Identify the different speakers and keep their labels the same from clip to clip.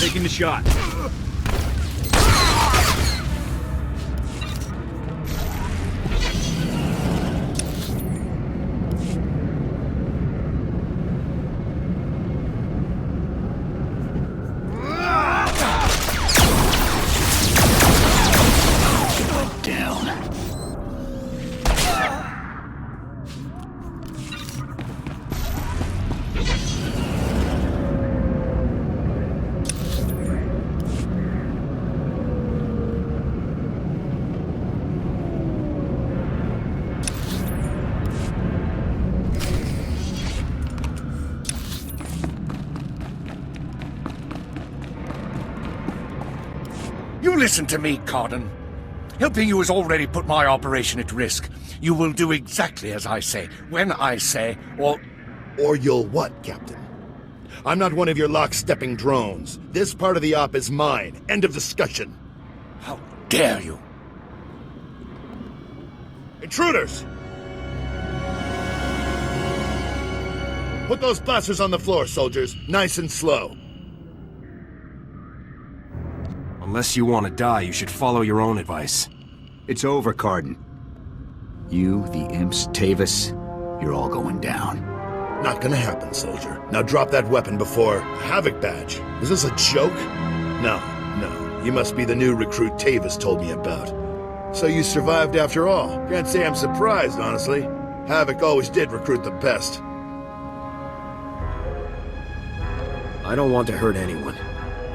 Speaker 1: Taking the shot.
Speaker 2: You listen to me, Cardin. Helping you has already put my operation at risk. You will do exactly as I say, when I say, or...
Speaker 3: Or you'll what, Captain? I'm not one of your lock-stepping drones. This part of the op is mine. End of discussion.
Speaker 2: How dare you?
Speaker 3: Intruders! Put those blasters on the floor, soldiers. Nice and slow.
Speaker 1: Unless you want to die, you should follow your own advice.
Speaker 4: It's over, Cardin. You, the imps, Tavis, you're all going down.
Speaker 3: Not gonna happen, soldier. Now drop that weapon before... Havoc badge. Is this a joke? No. You must be the new recruit Tavis told me about. So you survived after all. Can't say I'm surprised, honestly. Havoc always did recruit the best.
Speaker 1: I don't want to hurt anyone,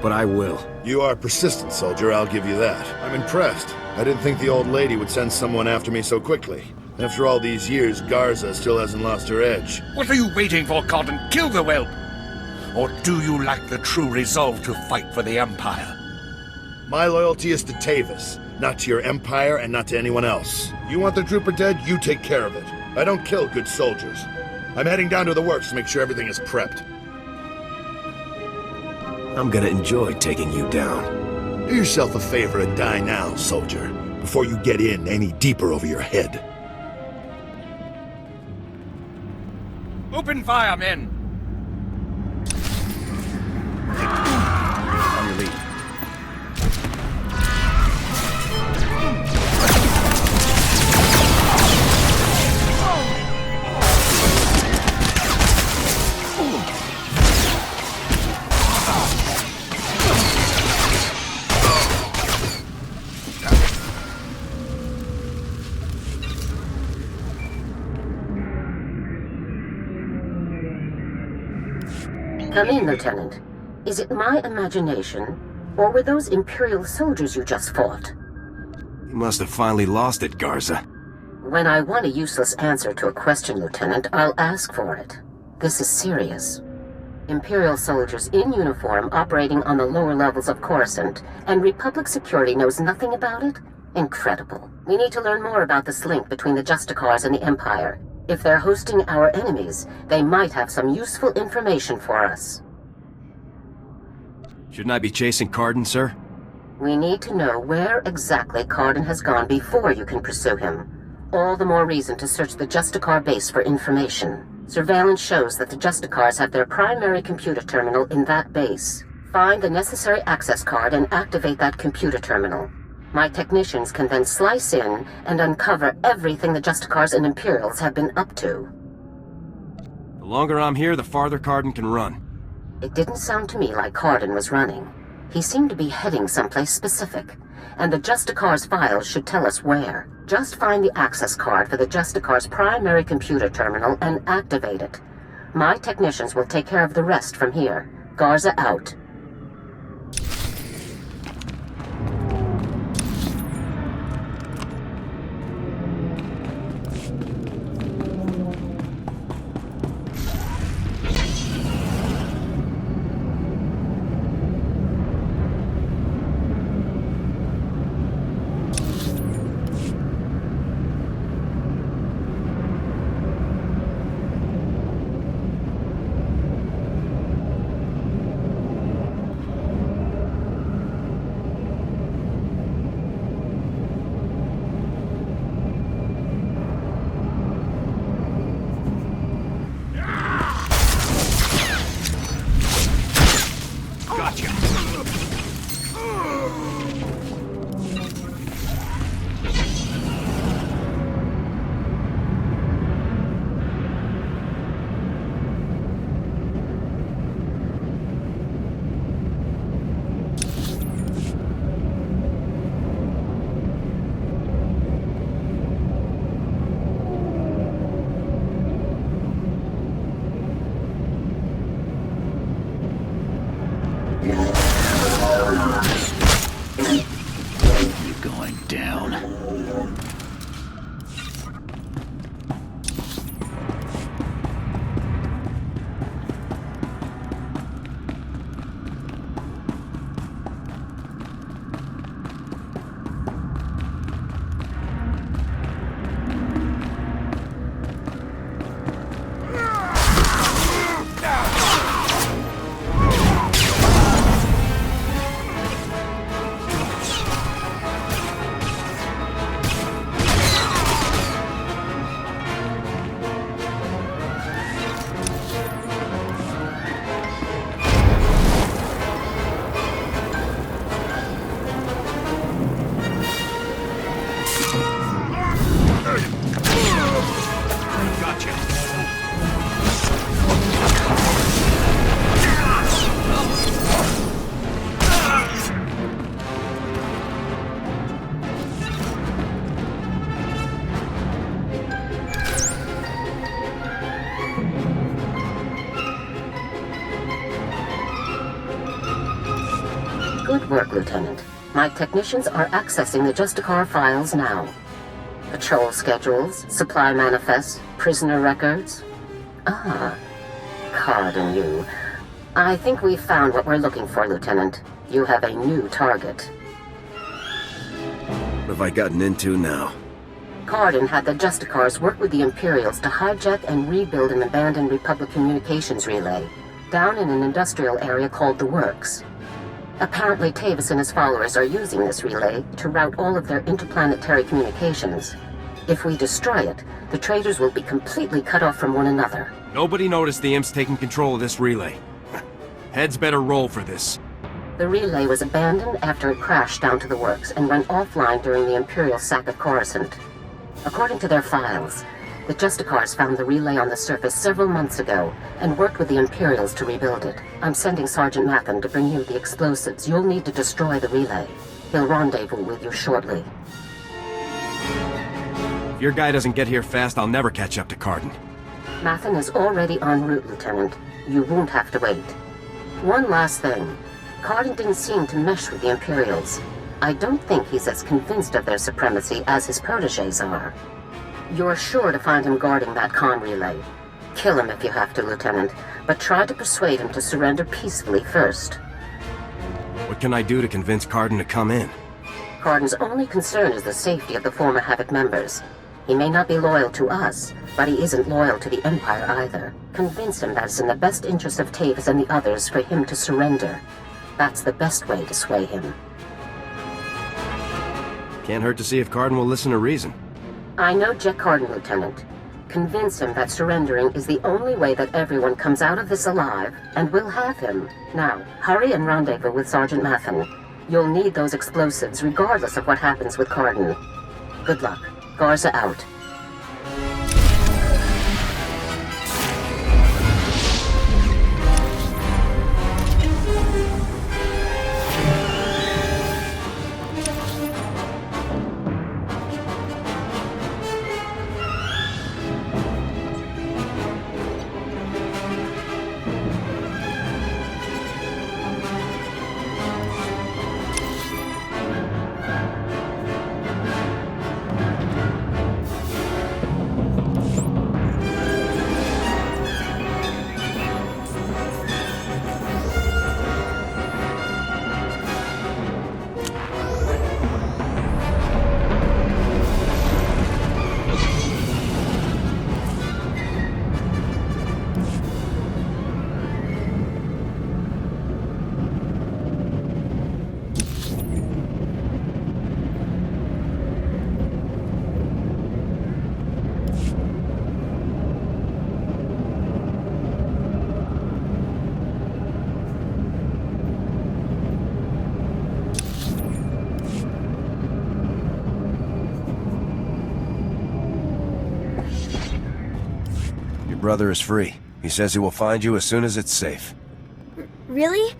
Speaker 1: but I will.
Speaker 3: You are persistent, soldier, I'll give you that. I'm impressed. I didn't think the old lady would send someone after me so quickly. After all these years, Garza still hasn't lost her edge.
Speaker 2: What are you waiting for, Cardin? Kill the whelp! Or do you lack the true resolve to fight for the Empire?
Speaker 3: My loyalty is to Tavis, not to your Empire and not to anyone else. You want the trooper dead, you take care of it. I don't kill good soldiers. I'm heading down to the works to make sure everything is prepped.
Speaker 1: I'm gonna enjoy taking you down.
Speaker 3: Do yourself a favor and die now, soldier, before you get in any deeper over your head.
Speaker 2: Open fire, men!
Speaker 1: On your lead.
Speaker 5: Come in, Lieutenant. Is it my imagination, or were those Imperial soldiers you just fought?
Speaker 1: You must have finally lost it, Garza.
Speaker 5: When I want a useless answer to a question, Lieutenant, I'll ask for it. This is serious. Imperial soldiers in uniform operating on the lower levels of Coruscant, and Republic security knows nothing about it? Incredible. We need to learn more about this link between the Justicars and the Empire. If they're hosting our enemies, they might have some useful information for us.
Speaker 1: Shouldn't I be chasing Cardin, sir?
Speaker 5: We need to know where exactly Cardin has gone before you can pursue him. All the more reason to search the Justicar base for information. Surveillance shows that the Justicars have their primary computer terminal in that base. Find the necessary access card and activate that computer terminal. My technicians can then slice in and uncover everything the Justicars and Imperials have been up to.
Speaker 1: The longer I'm here, the farther Cardin can run.
Speaker 5: It didn't sound to me like Cardin was running. He seemed to be heading someplace specific, and the Justicar's files should tell us where. Just find the access card for the Justicar's primary computer terminal and activate it. My technicians will take care of the rest from here. Garza out.
Speaker 1: Gotcha.
Speaker 4: You're going down.
Speaker 5: Good work, Lieutenant. My technicians are accessing the Justicar files now. Patrol schedules, supply manifests, prisoner records. Ah, Cardin, you. I think we've found what we're looking for, Lieutenant. You have a new target.
Speaker 1: What have I gotten into now?
Speaker 5: Cardin had the Justicars work with the Imperials to hijack and rebuild an abandoned Republic communications relay down in an industrial area called the Works. Apparently, Tavis and his followers are using this relay to route all of their interplanetary communications. If we destroy it, the traitors will be completely cut off from one another.
Speaker 6: Nobody noticed the imps taking control of this relay. Heads better roll for this.
Speaker 5: The relay was abandoned after it crashed down to the Works and went offline during the Imperial sack of Coruscant. According to their files, the Justicars found the relay on the surface several months ago and worked with the Imperials to rebuild it. I'm sending Sergeant Mathen to bring you the explosives you'll need to destroy the relay. He'll rendezvous with you shortly.
Speaker 6: If your guy doesn't get here fast, I'll never catch up to Cardin.
Speaker 5: Mathen is already en route, Lieutenant. You won't have to wait. One last thing. Cardin didn't seem to mesh with the Imperials. I don't think he's as convinced of their supremacy as his protégés are. You're sure to find him guarding that comm relay. Kill him if you have to, Lieutenant, but try to persuade him to surrender peacefully first.
Speaker 6: What can I do to convince Cardin to come in?
Speaker 5: Cardin's only concern is the safety of the former Havoc members. He may not be loyal to us, but he isn't loyal to the Empire either. Convince him that it's in the best interest of Tavis and the others for him to surrender. That's the best way to sway him.
Speaker 6: Can't hurt to see if Cardin will listen to reason.
Speaker 5: I know Jack Cardin, Lieutenant. Convince him that surrendering is the only way that everyone comes out of this alive, and we'll have him. Now, hurry and rendezvous with Sergeant Mathen. You'll need those explosives regardless of what happens with Cardin. Good luck. Garza out.
Speaker 6: Brother is free. He says he will find you as soon as it's safe.
Speaker 7: Really?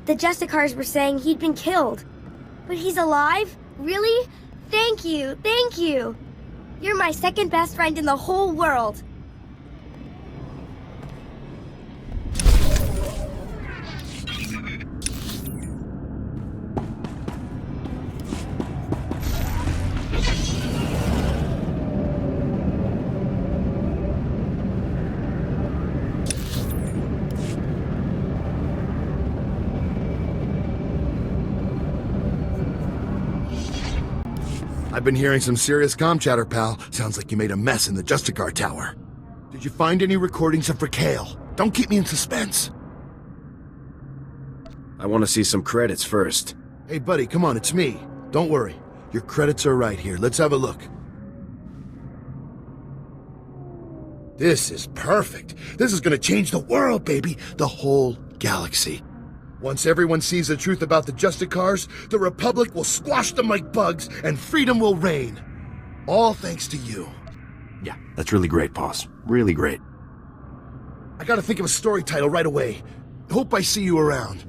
Speaker 7: The Justicars were saying he'd been killed. But he's alive? Really? Thank you, thank you. You're my second best friend in the whole world.
Speaker 3: I've been hearing some serious comm chatter, pal. Sounds like you made a mess in the Justicar Tower. Did you find any recordings of Raquel? Don't keep me in suspense.
Speaker 1: I want to see some credits first.
Speaker 3: Hey, buddy, come on, it's me. Don't worry. Your credits are right here. Let's have a look. This is perfect. This is gonna change the world, baby. The whole galaxy. Once everyone sees the truth about the Justicars, the Republic will squash them like bugs, and freedom will reign. All thanks to you.
Speaker 1: Yeah, that's really great, boss. Really great.
Speaker 3: I gotta think of a story title right away. Hope I see you around.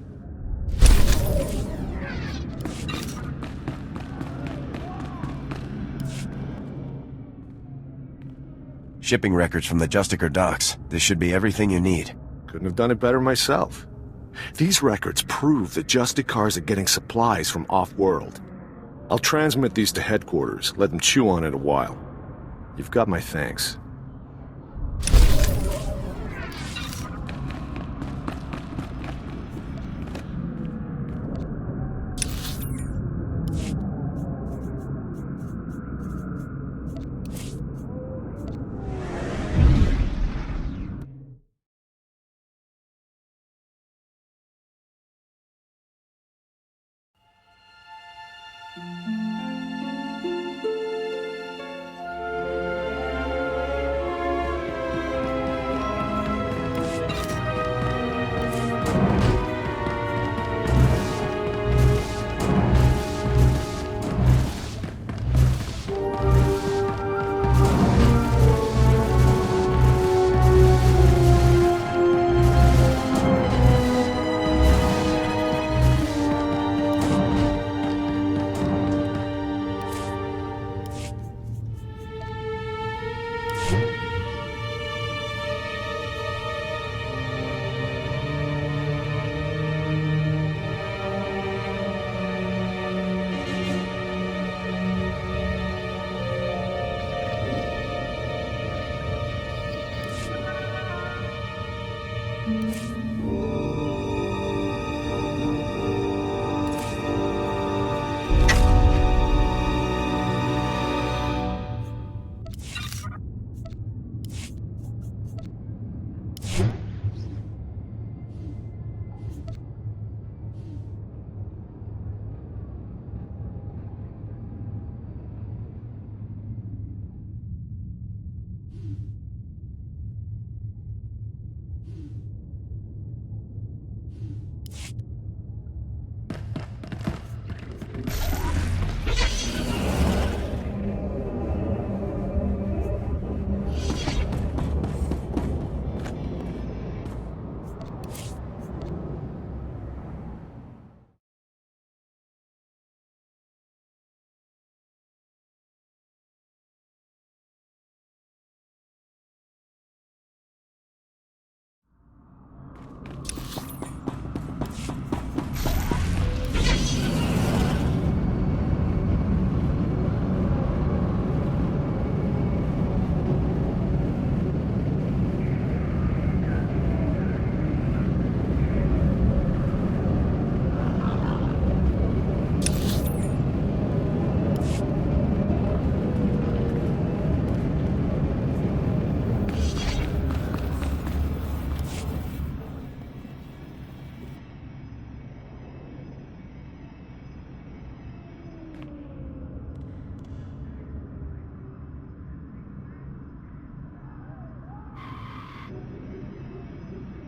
Speaker 6: Shipping records from the Justicar docks. This should be everything you need.
Speaker 8: Couldn't have done it better myself. These records prove the Justicars are getting supplies from off-world. I'll transmit these to headquarters, let them chew on it a while. You've got my thanks.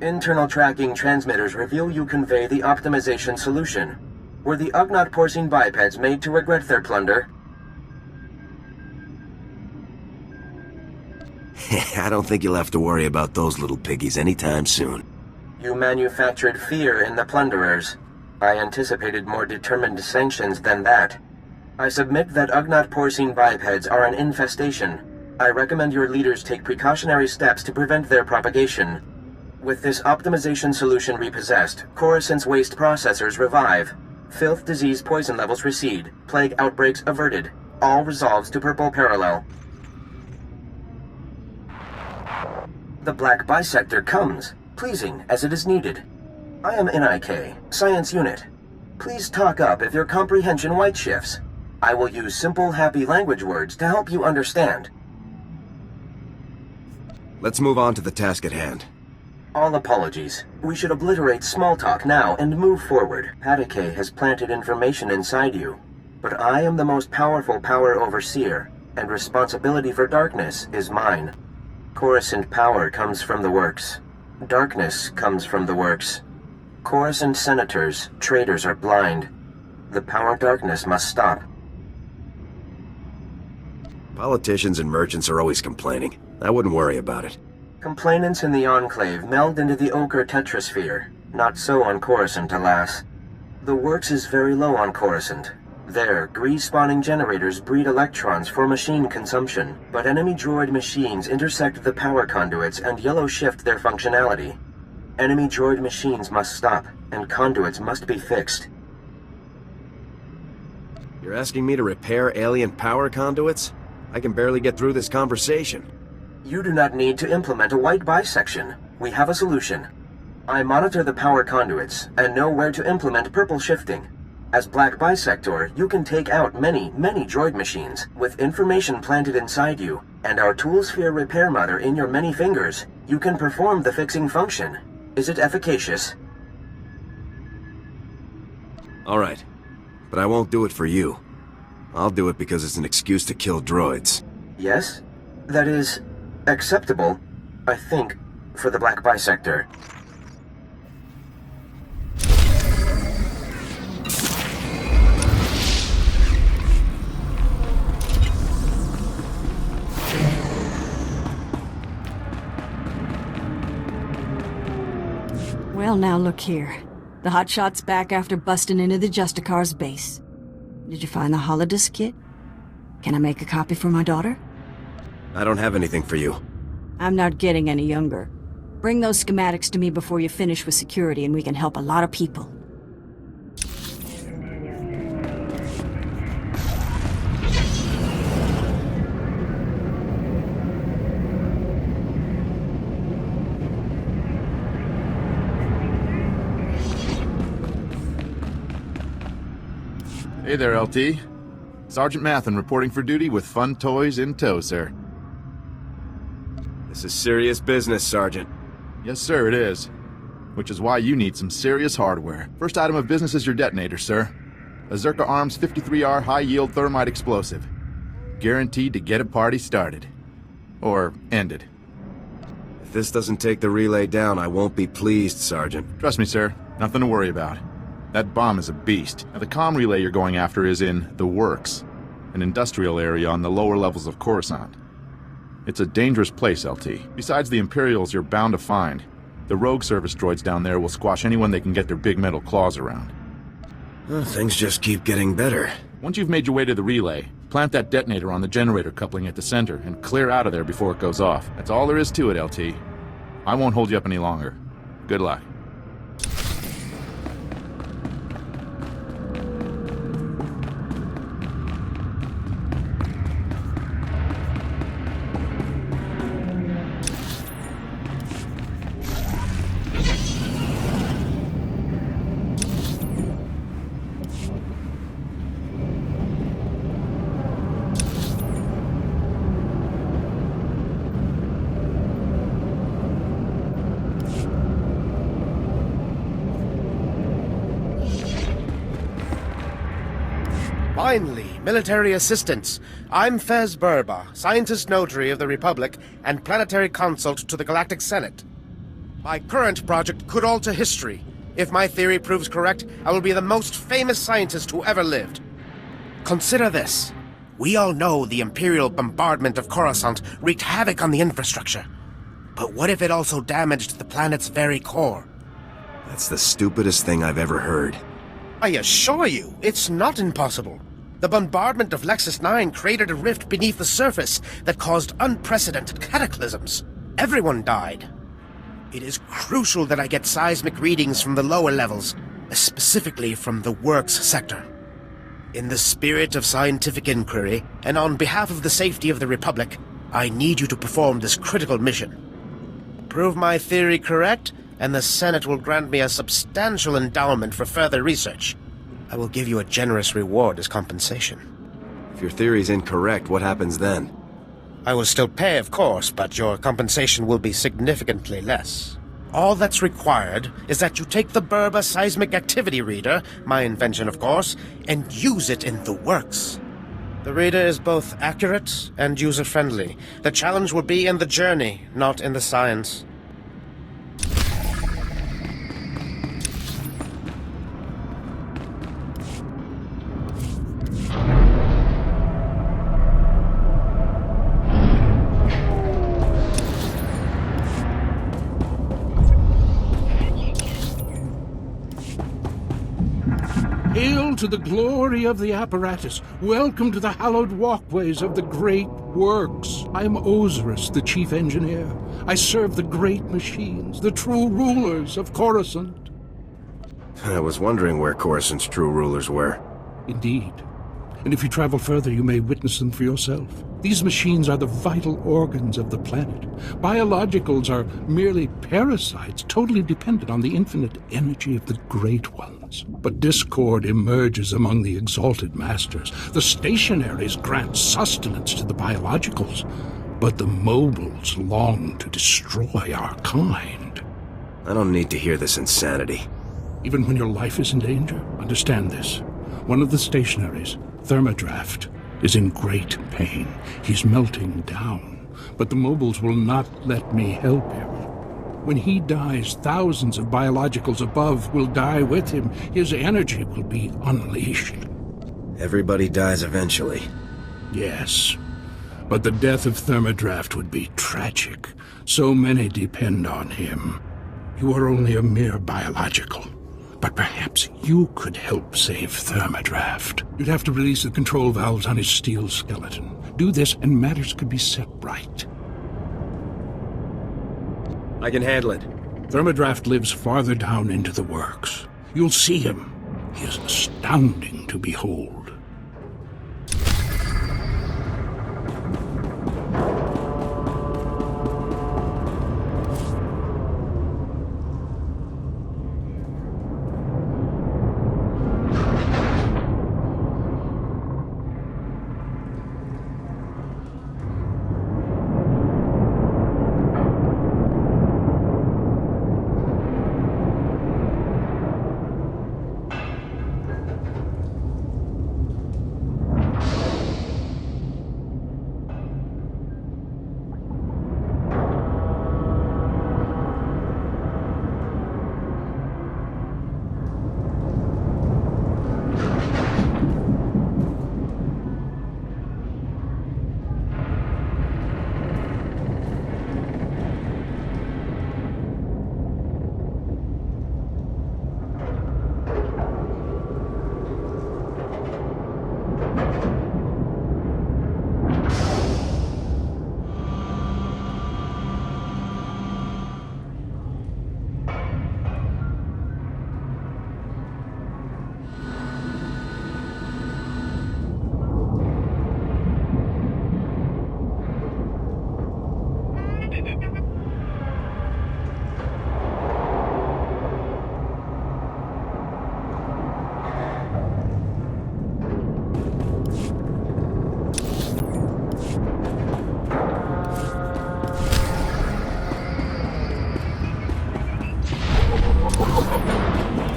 Speaker 9: Internal tracking transmitters reveal you convey the optimization solution. Were the Ugnaught porcine bipeds made to regret their plunder?
Speaker 1: I don't think you'll have to worry about those little piggies anytime soon.
Speaker 9: You manufactured fear in the plunderers. I anticipated more determined sanctions than that. I submit that Ugnaught porcine bipeds are an infestation. I recommend your leaders take precautionary steps to prevent their propagation. With this optimization solution repossessed, Coruscant's waste processors revive. Filth disease poison levels recede. Plague outbreaks averted. All resolves to purple parallel. The Black Bisector comes, pleasing as it is needed. I am NIK, Science Unit. Please talk up if your comprehension white shifts. I will use simple, happy language words to help you understand.
Speaker 1: Let's move on to the task at hand.
Speaker 9: All apologies. We should obliterate small talk now and move forward. Hatake has planted information inside you. But I am the most powerful power overseer, and responsibility for darkness is mine. Coruscant power comes from the works. Darkness comes from the works. Coruscant senators, traitors are blind. The power darkness must stop.
Speaker 1: Politicians and merchants are always complaining. I wouldn't worry about it.
Speaker 9: Complainants in the Enclave meld into the Ochre Tetrasphere. Not so on Coruscant, alas. The works is very low on Coruscant. There, grease-spawning generators breed electrons for machine consumption, but enemy droid machines intersect the power conduits and yellow shift their functionality. Enemy droid machines must stop, and conduits must be fixed.
Speaker 1: You're asking me to repair alien power conduits? I can barely get through this conversation.
Speaker 9: You do not need to implement a white bisection. We have a solution. I monitor the power conduits, and know where to implement purple shifting. As Black Bisector, you can take out many droid machines, with information planted inside you, and our Toolsphere repair mother in your many fingers. You can perform the fixing function. Is it efficacious?
Speaker 1: Alright, but I won't do it for you. I'll do it because it's an excuse to kill droids.
Speaker 9: Yes? That is acceptable, I think, for the Black Bisector.
Speaker 10: Well, now look here. The hotshot's back after busting into the Justicar's base. Did you find the holodisc kit? Can I make a copy for my daughter?
Speaker 1: I don't have anything for you.
Speaker 10: I'm not getting any younger. Bring those schematics to me before you finish with security and we can help a lot of people.
Speaker 11: Hey there, LT. Sergeant Mathen reporting for duty with fun toys in tow, sir.
Speaker 1: This is serious business, Sergeant.
Speaker 11: Yes, sir, it is. Which is why you need some serious hardware. First item of business is your detonator, sir. A Zerka Arms 53R high-yield thermite explosive. Guaranteed to get a party started. Or ended.
Speaker 1: If this doesn't take the relay down, I won't be pleased, Sergeant.
Speaker 11: Trust me, sir. Nothing to worry about. That bomb is a beast. Now, the comm relay you're going after is in the Works, an industrial area on the lower levels of Coruscant. It's a dangerous place, LT. Besides the Imperials you're bound to find, the rogue service droids down there will squash anyone they can get their big metal claws around.
Speaker 1: Things just keep getting better.
Speaker 11: Once you've made your way to the relay, plant that detonator on the generator coupling at the center and clear out of there before it goes off. That's all there is to it, LT. I won't hold you up any longer. Good luck.
Speaker 12: Finally, military assistance. I'm Fez Burba, Scientist Notary of the Republic and Planetary Consult to the Galactic Senate. My current project could alter history. If my theory proves correct, I will be the most famous scientist who ever lived. Consider this. We all know the Imperial bombardment of Coruscant wreaked havoc on the infrastructure. But what if it also damaged the planet's very core?
Speaker 1: That's the stupidest thing I've ever heard.
Speaker 12: I assure you, it's not impossible. The bombardment of Lexus 9 created a rift beneath the surface that caused unprecedented cataclysms. Everyone died. It is crucial that I get seismic readings from the lower levels, specifically from the Works sector. In the spirit of scientific inquiry, and on behalf of the safety of the Republic, I need you to perform this critical mission. Prove my theory correct, and the Senate will grant me a substantial endowment for further research. I will give you a generous reward as compensation.
Speaker 1: If your theory's incorrect, what happens then?
Speaker 12: I will still pay, of course, but your compensation will be significantly less. All that's required is that you take the Berba Seismic Activity Reader, my invention of course, and use it in the works. The reader is both accurate and user-friendly. The challenge will be in the journey, not in the science.
Speaker 13: Hail to the glory of the apparatus. Welcome to the hallowed walkways of the great works. I am Osiris, the chief engineer. I serve the great machines, the true rulers of Coruscant.
Speaker 1: I was wondering where Coruscant's true rulers were.
Speaker 13: Indeed. And if you travel further, you may witness them for yourself. These machines are the vital organs of the planet. Biologicals are merely parasites, totally dependent on the infinite energy of the Great Ones. But discord emerges among the exalted masters. The stationaries grant sustenance to the biologicals, but the mobiles long to destroy our kind.
Speaker 1: I don't need to hear this insanity.
Speaker 13: Even when your life is in danger, understand this. One of the stationaries, Thermodraft, is in great pain. He's melting down, but the mobiles will not let me help him. When he dies, thousands of biologicals above will die with him. His energy will be unleashed.
Speaker 1: Everybody dies eventually.
Speaker 13: Yes, but the death of Thermodraft would be tragic. So many depend on him. You are only a mere biological. But perhaps you could help save Thermodraft. You'd have to release the control valves on his steel skeleton. Do this and matters could be set right.
Speaker 1: I can handle it.
Speaker 13: Thermodraft lives farther down into the works. You'll see him. He is astounding to behold.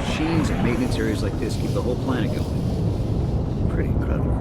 Speaker 4: Machines and maintenance areas like this keep the whole planet going. Pretty incredible.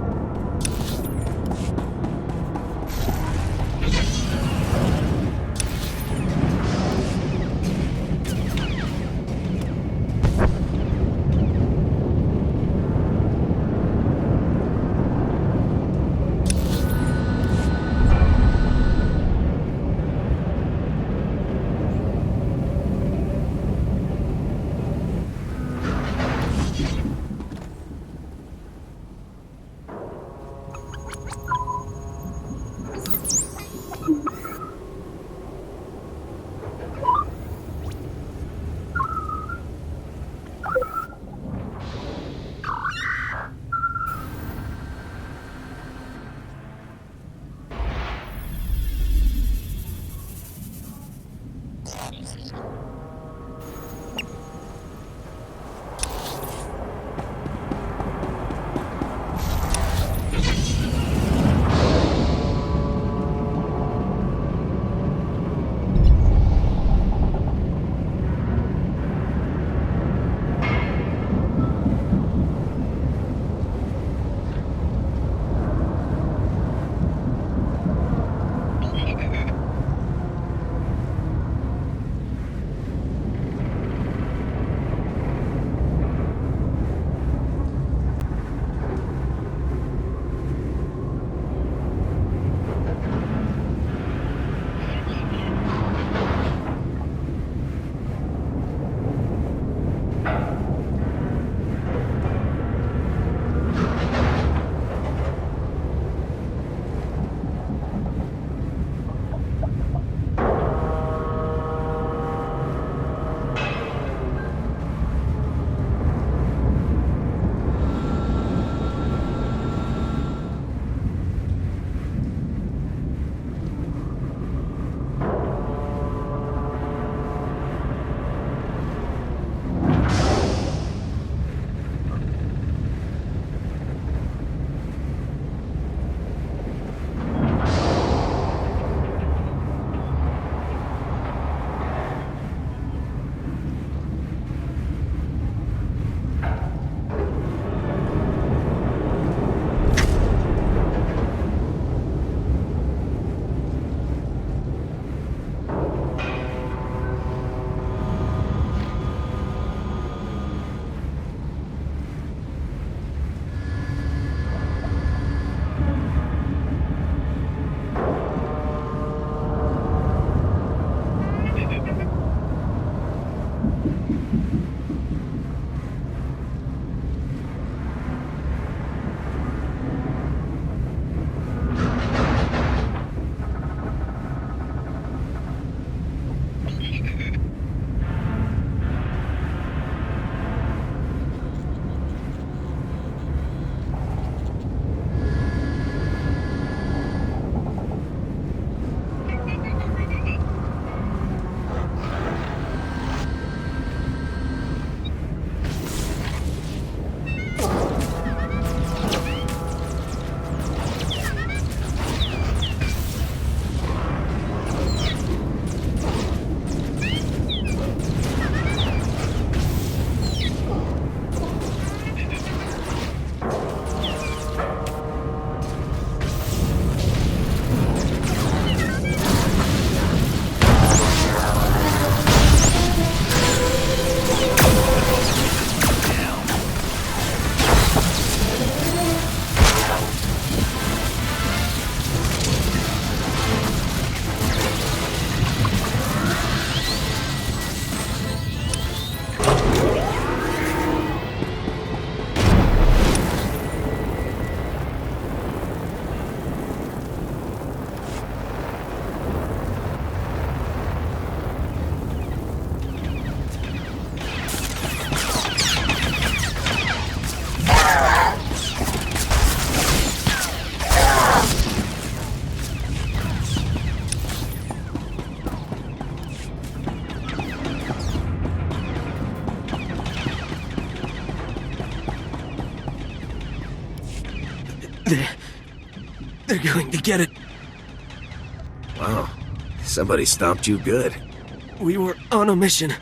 Speaker 6: They're going to get it.
Speaker 1: Wow. Somebody stomped you good.
Speaker 6: We were on a mission.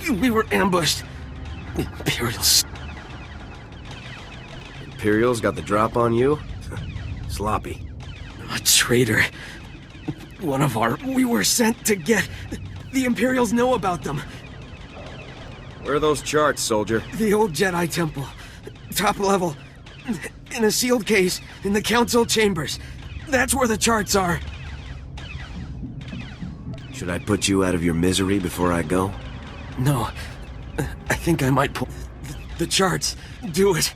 Speaker 6: We were ambushed. Imperials.
Speaker 1: Imperials got the drop on you? Sloppy.
Speaker 6: A traitor. We were sent to get... The Imperials know about them.
Speaker 1: Where are those charts, soldier?
Speaker 6: The old Jedi Temple. Top level. In a sealed case in the Council chambers. That's where the charts are.
Speaker 1: Should I put you out of your misery before I go?
Speaker 6: No. I think I might pull... The charts. Do it.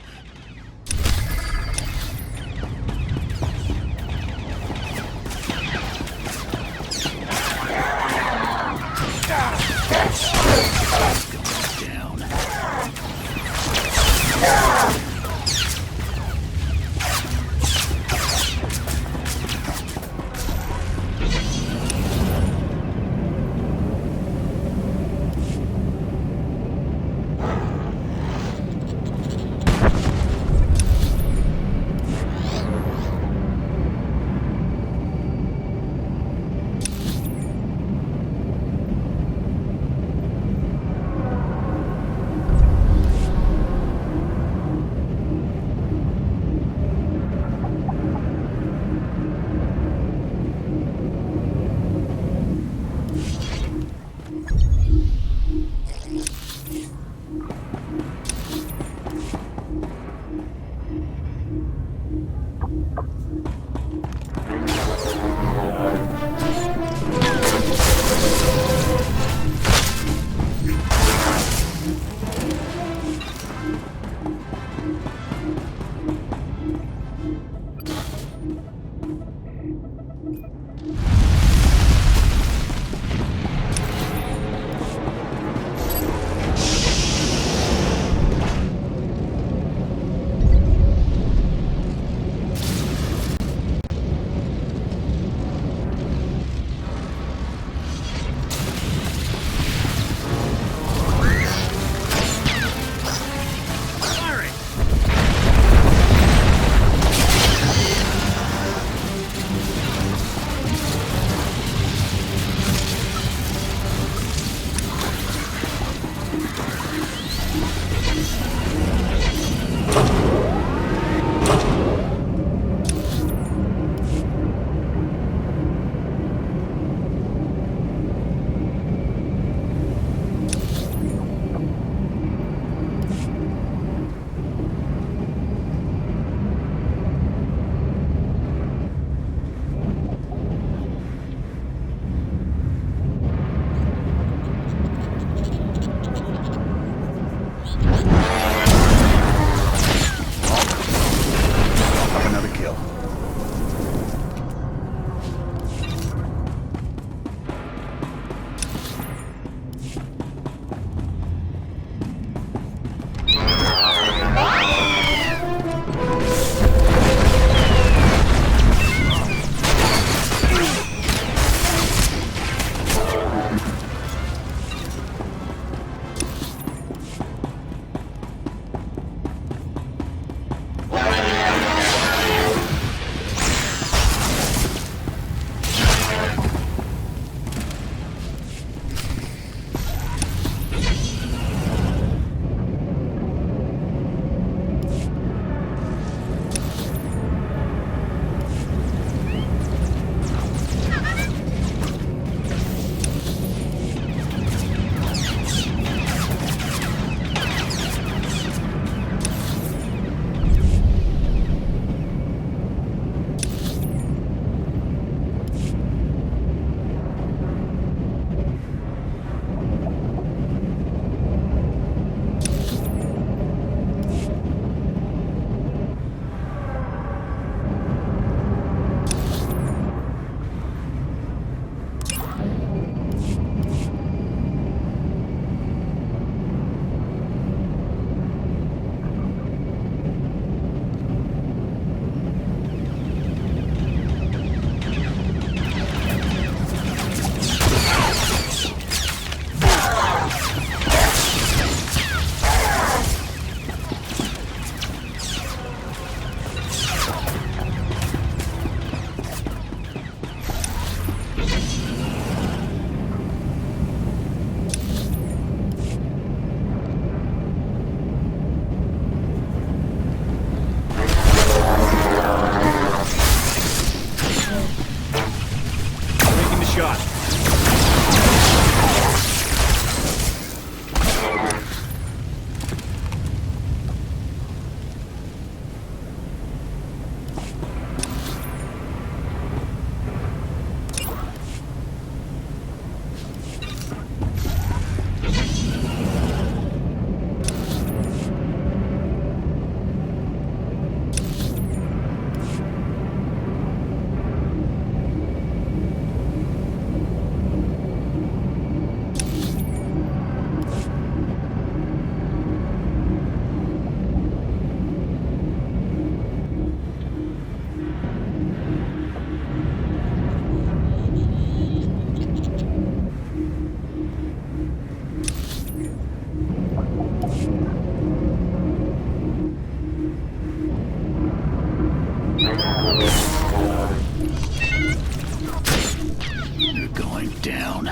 Speaker 4: You're going down.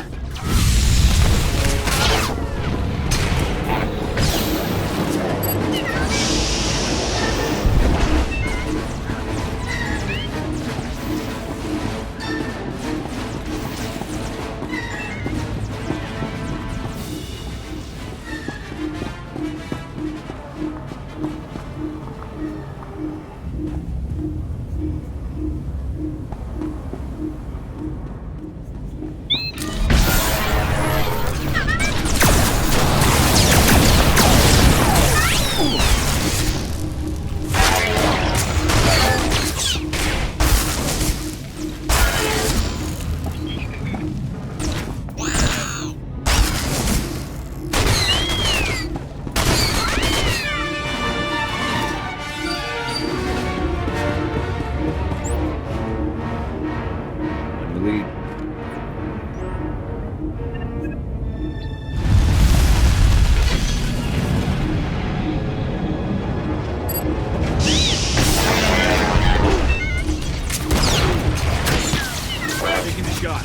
Speaker 4: Lead.
Speaker 14: Taking the shot.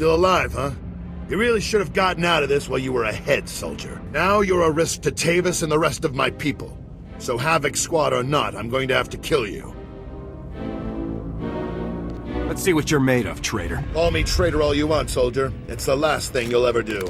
Speaker 3: Still alive, huh? You really should have gotten out of this while you were ahead, soldier. Now you're a risk to Tavis and the rest of my people. So Havoc Squad or not, I'm going to have to kill you.
Speaker 1: Let's see what you're made of, traitor.
Speaker 3: Call me traitor all you want, soldier. It's the last thing you'll ever do.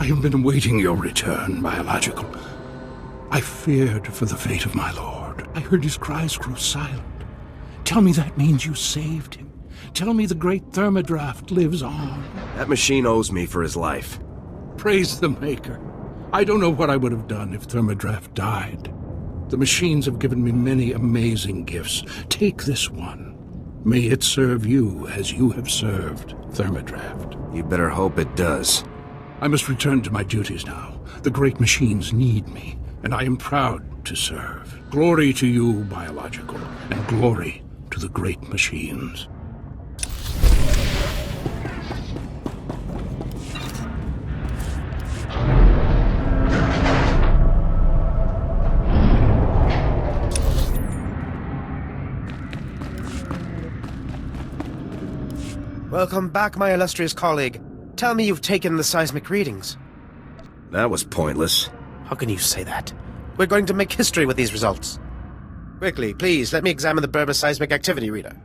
Speaker 13: I have been awaiting your return, Biological. I feared for the fate of my lord. I heard his cries grow silent. Tell me that means you saved him. Tell me the great Thermodraft lives on.
Speaker 1: That machine owes me for his life.
Speaker 13: Praise the Maker. I don't know what I would have done if Thermodraft died. The machines have given me many amazing gifts. Take this one. May it serve you as you have served Thermodraft.
Speaker 1: You better hope it does.
Speaker 13: I must return to my duties now. The great machines need me, and I am proud to serve. Glory to you, Biological, and glory to the great machines.
Speaker 12: Welcome back, my illustrious colleague. Tell me you've taken the seismic readings.
Speaker 1: That was pointless.
Speaker 12: How can you say that? We're going to make history with these results. Quickly, please, let me examine the Burma seismic activity reader.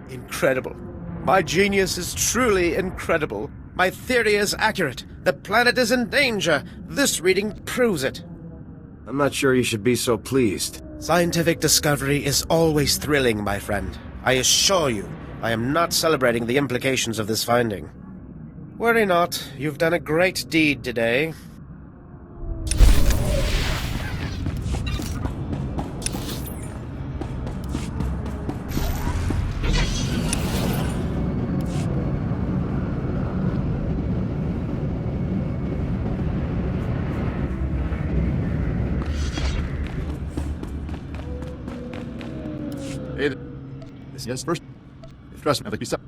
Speaker 12: Incredible. My genius is truly incredible. My theory is accurate. The planet is in danger. This reading proves it.
Speaker 1: I'm not sure you should be so pleased.
Speaker 12: Scientific discovery is always thrilling, my friend. I assure you, I am not celebrating the implications of this finding. Worry not, you've done a great deed today.
Speaker 11: Hey, yes, first. Trust me, like you said.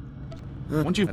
Speaker 11: Once you.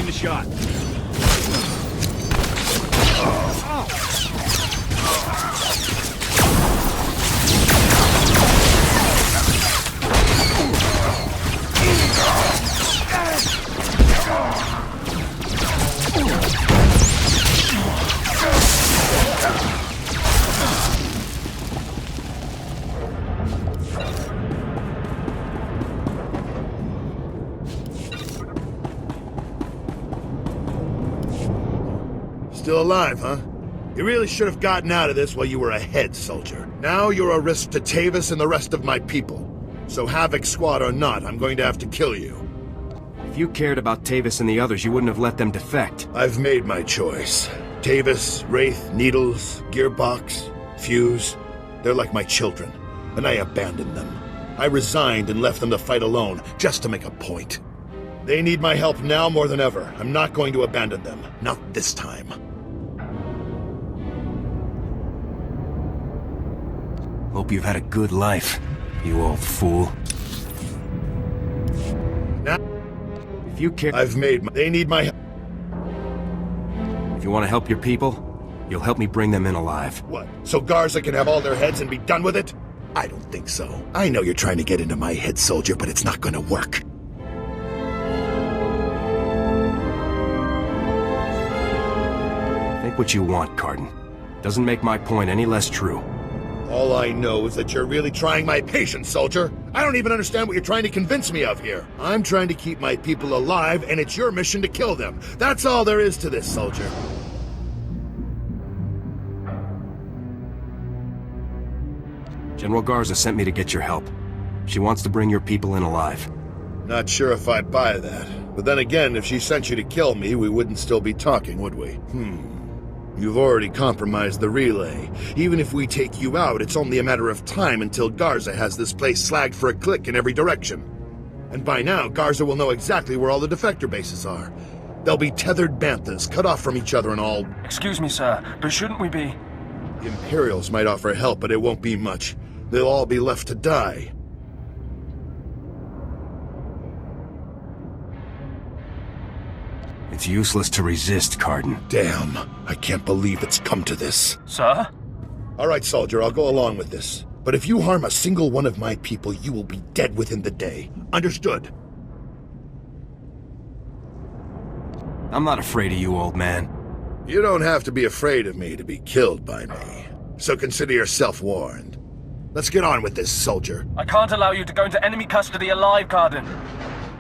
Speaker 4: taking the shot.
Speaker 3: Still alive, huh? You really should have gotten out of this while you were ahead, soldier. Now you're a risk to Tavis and the rest of my people. So Havoc Squad or not, I'm going to have to kill you.
Speaker 1: If you cared about Tavis and the others, you wouldn't have let them defect.
Speaker 3: I've made my choice. Tavis, Wraith, Needles, Gearbox, Fuse, they're like my children, and I abandoned them. I resigned and left them to fight alone, just to make a point. They need my help now more than ever. I'm not going to abandon them. Not this time.
Speaker 1: Hope you've had a good life, you old fool.
Speaker 3: Now,
Speaker 1: if you care,
Speaker 3: I've made my... They need my help.
Speaker 1: If you want to help your people, you'll help me bring them in alive.
Speaker 3: What? So Garza can have all their heads and be done with it? I don't think so. I know you're trying to get into my head, soldier, but it's not gonna work.
Speaker 1: Think what you want, Cardin. Doesn't make my point any less true.
Speaker 3: All I know is that you're really trying my patience, soldier. I don't even understand what you're trying to convince me of here. I'm trying to keep my people alive, and it's your mission to kill them. That's all there is to this, soldier.
Speaker 1: General Garza sent me to get your help. She wants to bring your people in alive.
Speaker 3: Not sure if I buy that. But then again, if she sent you to kill me, we wouldn't still be talking, would we? You've already compromised the relay. Even if we take you out, it's only a matter of time until Garza has this place slagged for a click in every direction. And by now, Garza will know exactly where all the defector bases are. They'll be tethered banthas, cut off from each other and all...
Speaker 14: Excuse me, sir, but shouldn't we be...
Speaker 3: The Imperials might offer help, but it won't be much. They'll all be left to die.
Speaker 1: It's useless to resist, Cardin.
Speaker 3: Damn, I can't believe it's come to this.
Speaker 14: Sir?
Speaker 3: All right, soldier, I'll go along with this. But if you harm a single one of my people, you will be dead within the day. Understood?
Speaker 1: I'm not afraid of you, old man.
Speaker 3: You don't have to be afraid of me to be killed by me. So consider yourself warned. Let's get on with this, soldier.
Speaker 14: I can't allow you to go into enemy custody alive, Cardin.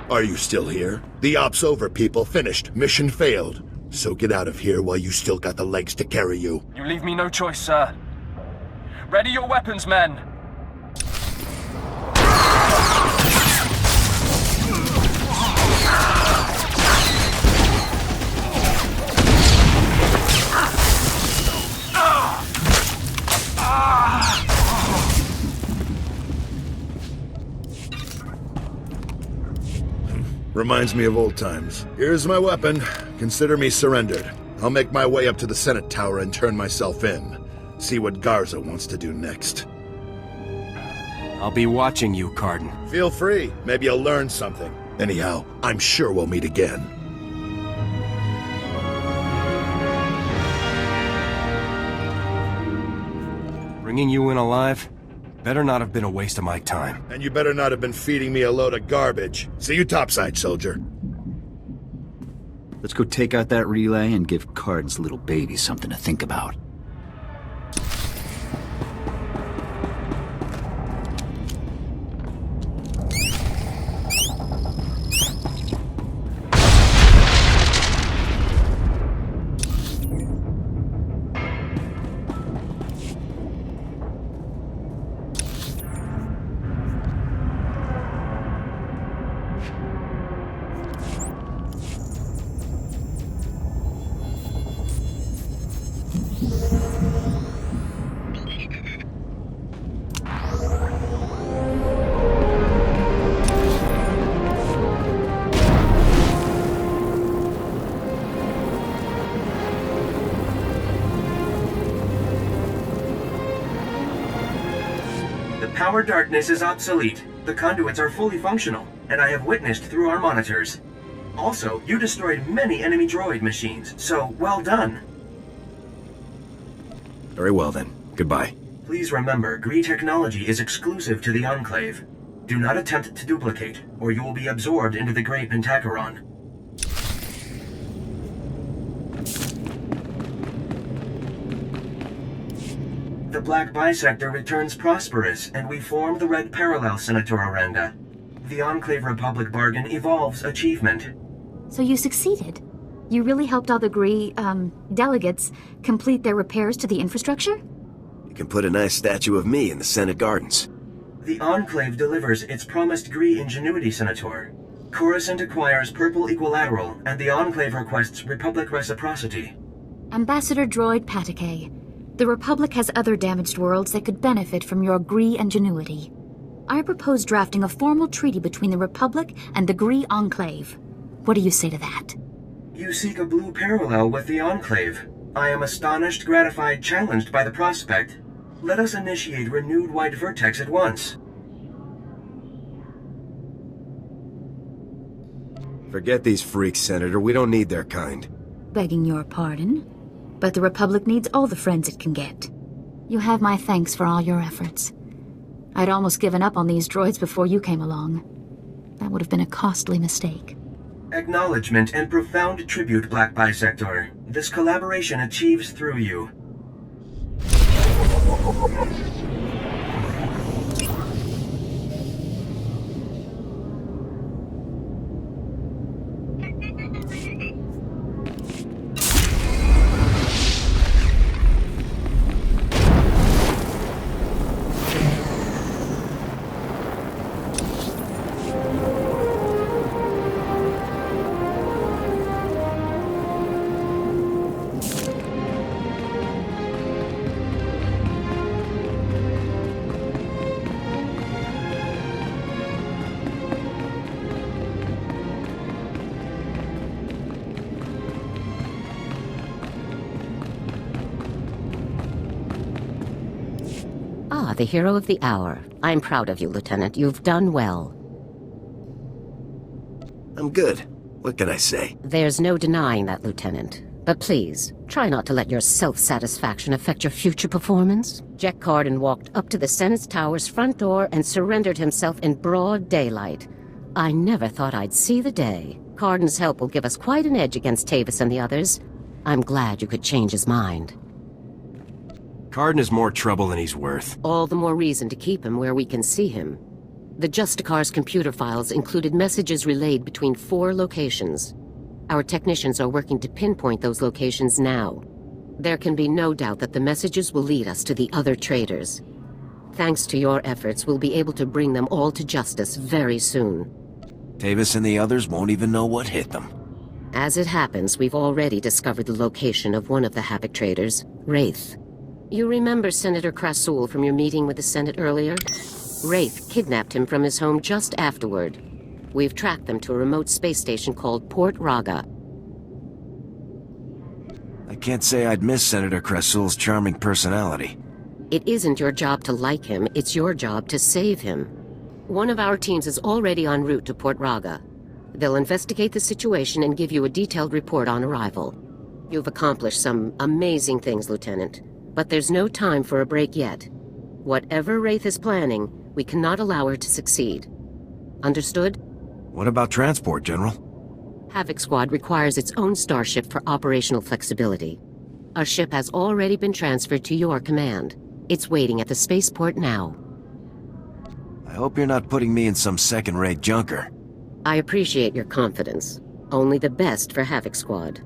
Speaker 3: Are you still here? The op's over, people. Finished. Mission failed. So get out of here while you still got the legs to carry you.
Speaker 14: You leave me no choice, sir. Ready your weapons, men!
Speaker 3: Reminds me of old times. Here's my weapon. Consider me surrendered. I'll make my way up to the Senate Tower and turn myself in. See what Garza wants to do next.
Speaker 1: I'll be watching you, Cardin.
Speaker 3: Feel free. Maybe you'll learn something. Anyhow, I'm sure we'll meet again.
Speaker 1: Bringing you in alive? Better not have been a waste of my time.
Speaker 3: And you better not have been feeding me a load of garbage. See you topside, soldier.
Speaker 4: Let's go take out that relay and give Cardin's little baby something to think about.
Speaker 9: Power darkness is obsolete. The conduits are fully functional, and I have witnessed through our monitors. Also, you destroyed many enemy droid machines, so well done.
Speaker 1: Very well then. Goodbye.
Speaker 9: Please remember, Gree technology is exclusive to the Enclave. Do not attempt to duplicate, or you will be absorbed into the Grey Pentacheron. The Black Bisector returns prosperous, and we form the Red Parallel, Senator Aranda. The Enclave Republic bargain evolves achievement.
Speaker 15: So you succeeded? You really helped all the Gree, delegates complete their repairs to the infrastructure?
Speaker 1: You can put a nice statue of me in the Senate Gardens.
Speaker 9: The Enclave delivers its promised Gree ingenuity, Senator. Coruscant acquires Purple Equilateral, and the Enclave requests Republic reciprocity.
Speaker 15: Ambassador Droid Patake, the Republic has other damaged worlds that could benefit from your Gree ingenuity. I propose drafting a formal treaty between the Republic and the Gree Enclave. What do you say to that?
Speaker 9: You seek a blue parallel with the Enclave. I am astonished, gratified, challenged by the prospect. Let us initiate renewed White Vertex at once.
Speaker 1: Forget these freaks, Senator. We don't need their kind.
Speaker 15: Begging your pardon, but the Republic needs all the friends it can get. You have my thanks for all your efforts. I'd almost given up on these droids before you came along. That would have been a costly mistake.
Speaker 9: Acknowledgement and profound tribute, Black Bisector. This collaboration achieves through you.
Speaker 5: The hero of the hour. I'm proud of you, Lieutenant. You've done well.
Speaker 1: I'm good. What can I say?
Speaker 5: There's no denying that, Lieutenant. But please, try not to let your self-satisfaction affect your future performance. Jack Carden walked up to the Senate Tower's front door and surrendered himself in broad daylight. I never thought I'd see the day. Carden's help will give us quite an edge against Tavis and the others. I'm glad you could change his mind.
Speaker 1: Carden is more trouble than he's worth.
Speaker 5: All the more reason to keep him where we can see him. The Justicar's computer files included messages relayed between 4 locations. Our technicians are working to pinpoint those locations now. There can be no doubt that the messages will lead us to the other traitors. Thanks to your efforts, we'll be able to bring them all to justice very soon.
Speaker 1: Tavis and the others won't even know what hit them.
Speaker 5: As it happens, we've already discovered the location of one of the Havoc traitors, Wraith. You remember Senator Krasul from your meeting with the Senate earlier? Wraith kidnapped him from his home just afterward. We've tracked them to a remote space station called Port Raga.
Speaker 1: I can't say I'd miss Senator Krasul's charming personality.
Speaker 5: It isn't your job to like him, it's your job to save him. One of our teams is already en route to Port Raga. They'll investigate the situation and give you a detailed report on arrival. You've accomplished some amazing things, Lieutenant. But there's no time for a break yet. Whatever Wraith is planning, we cannot allow her to succeed. Understood?
Speaker 1: What about transport, General?
Speaker 5: Havoc Squad requires its own starship for operational flexibility. A ship has already been transferred to your command. It's waiting at the spaceport now.
Speaker 1: I hope you're not putting me in some second-rate junker.
Speaker 5: I appreciate your confidence. Only the best for Havoc Squad.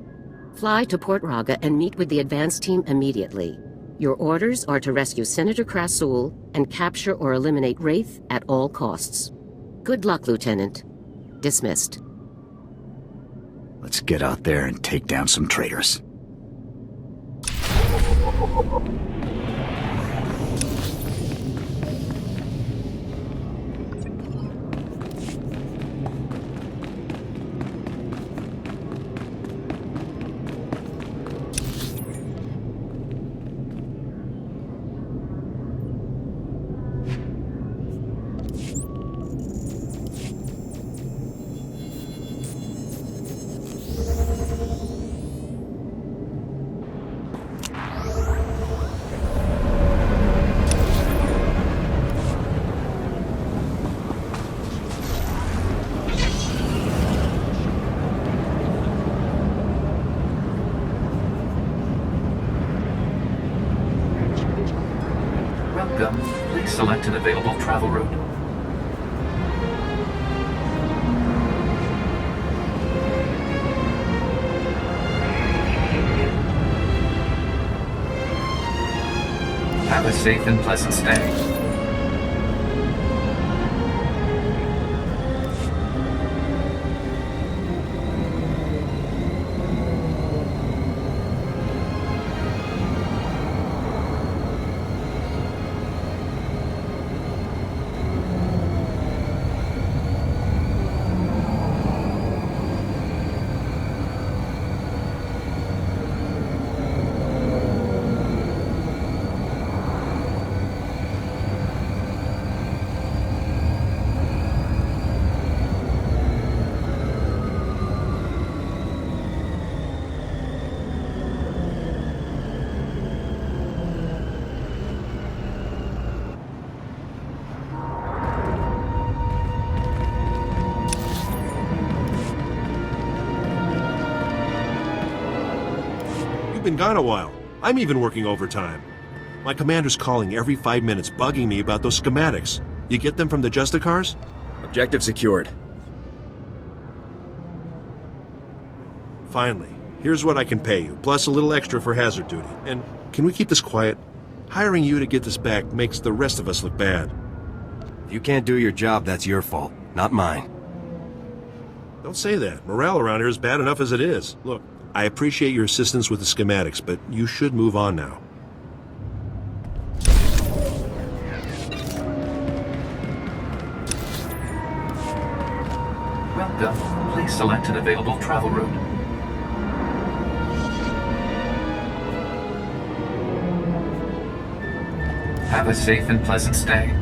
Speaker 5: Fly to Port Raga and meet with the advance team immediately. Your orders are to rescue Senator Krasul and capture or eliminate Wraith at all costs. Good luck, Lieutenant. Dismissed.
Speaker 4: Let's get out there and take down some traitors.
Speaker 14: select an available travel route. Have a safe and pleasant stay.
Speaker 16: You've been gone a while. I'm even working overtime. My commander's calling every 5 minutes, bugging me about those schematics. You get them from the Justicars?
Speaker 1: Objective secured.
Speaker 16: Finally. Here's what I can pay you, plus a little extra for hazard duty. And can we keep this quiet? Hiring you to get this back makes the rest of us look bad.
Speaker 1: If you can't do your job, that's your fault, not mine.
Speaker 16: Don't say that. Morale around here is bad enough as it is. Look, I appreciate your assistance with the schematics, but you should move on now.
Speaker 14: Welcome. Please select an available travel route. Have a safe and pleasant stay.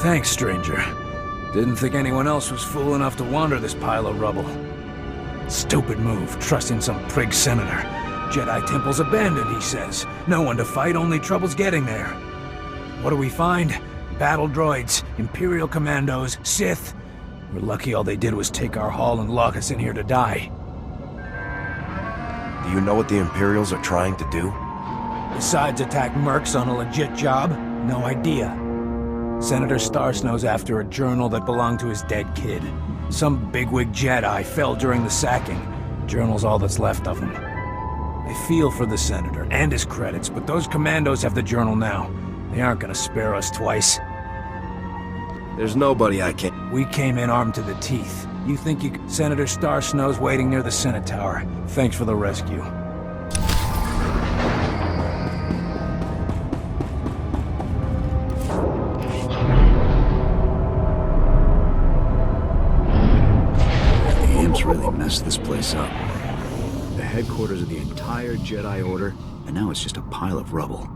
Speaker 17: Thanks, stranger. Didn't think anyone else was fool enough to wander this pile of rubble. Stupid move, trusting some prig senator. Jedi temple's abandoned, he says. No one to fight, only trouble's getting there. What do we find? Battle droids, Imperial commandos, Sith. We're lucky all they did was take our haul and lock us in here to die.
Speaker 1: Do you know what the Imperials are trying to do?
Speaker 17: Besides attack mercs on a legit job? No idea. Senator Starsnow's after a journal that belonged to his dead kid. Some bigwig Jedi fell during the sacking. Journal's all that's left of him. I feel for the Senator and his credits, but those commandos have the journal now. They aren't gonna spare us twice.
Speaker 1: There's nobody I can...
Speaker 17: We came in armed to the teeth. You think you... Senator Starsnow's waiting near the Senate Tower. Thanks for the rescue.
Speaker 4: The imps really messed this place up. The headquarters of the entire Jedi Order, and now it's just a pile of rubble.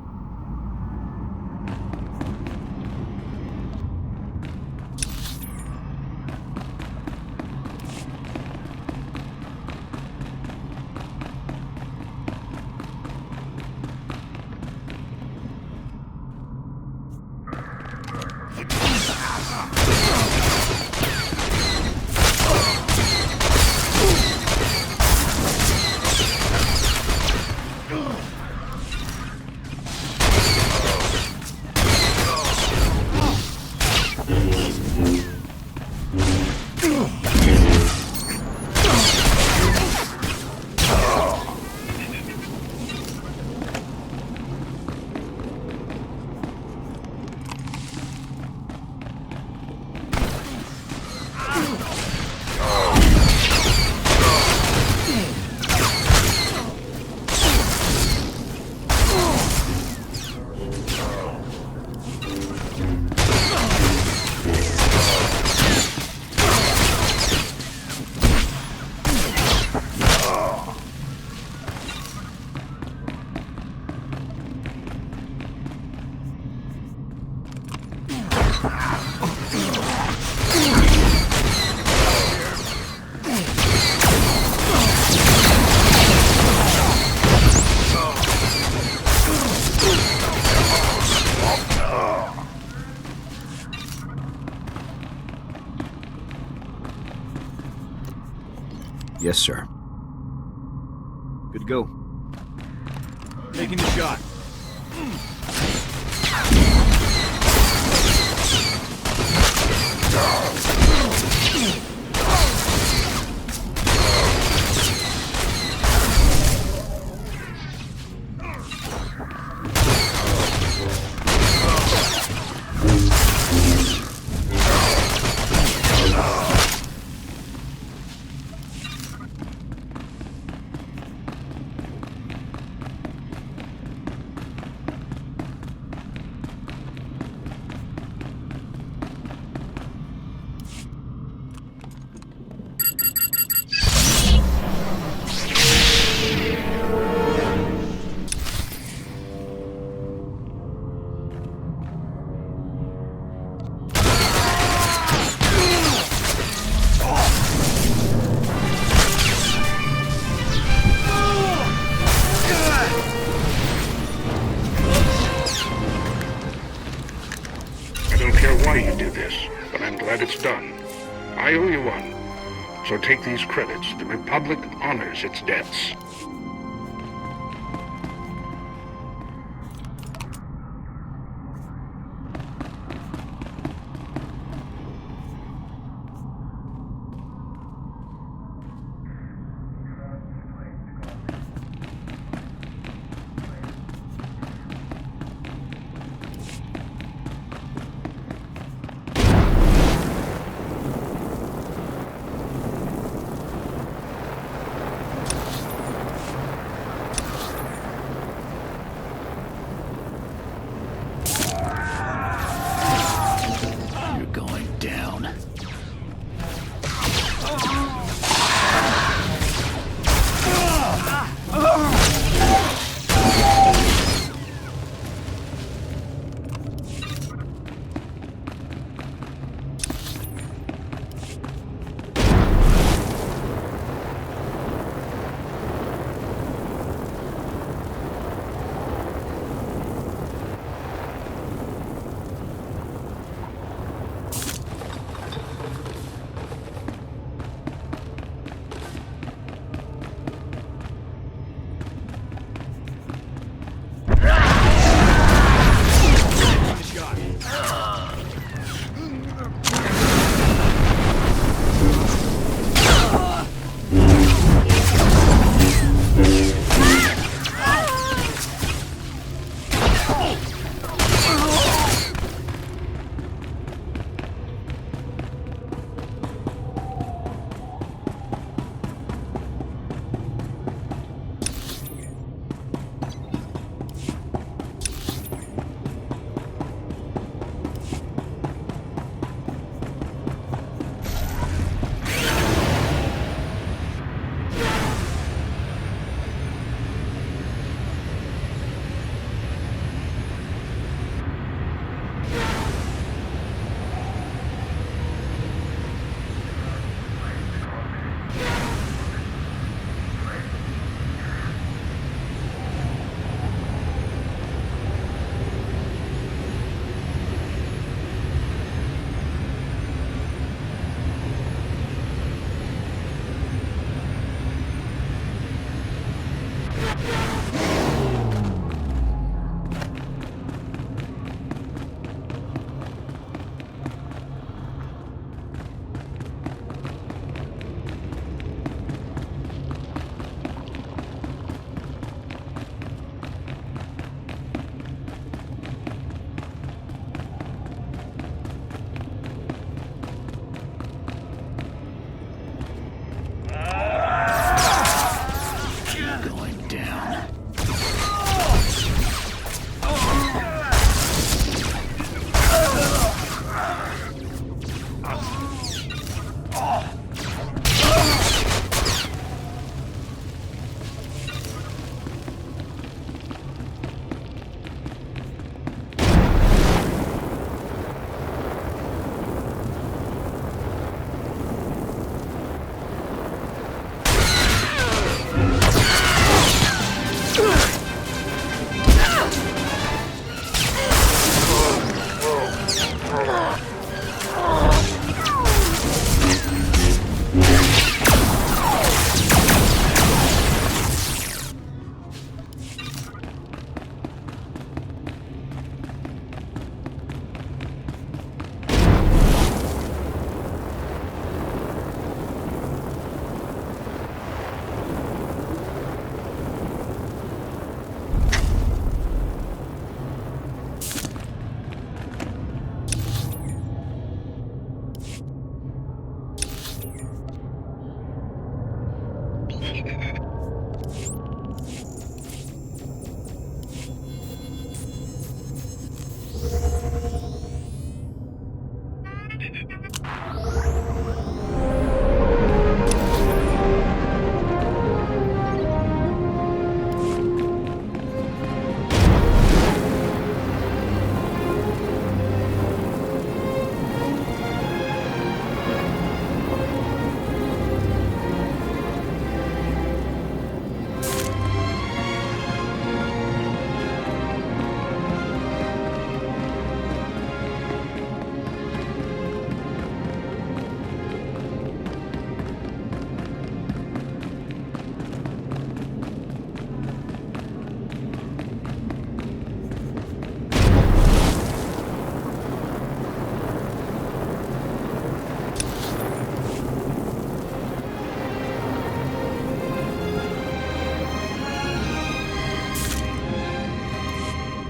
Speaker 4: Yes, sir. Good to go.
Speaker 18: Taking the shot.
Speaker 19: It's done. I owe you one. So take these credits. The Republic honors its debts.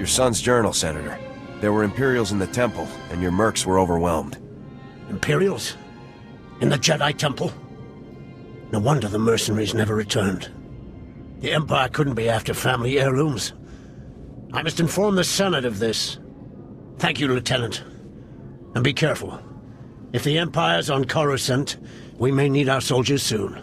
Speaker 1: Your son's journal, Senator. There were Imperials in the temple, and your mercs were overwhelmed.
Speaker 20: Imperials? In the Jedi Temple? No wonder the mercenaries never returned. The Empire couldn't be after family heirlooms. I must inform the Senate of this. Thank you, Lieutenant. And be careful. If the Empire's on Coruscant, we may need our soldiers soon.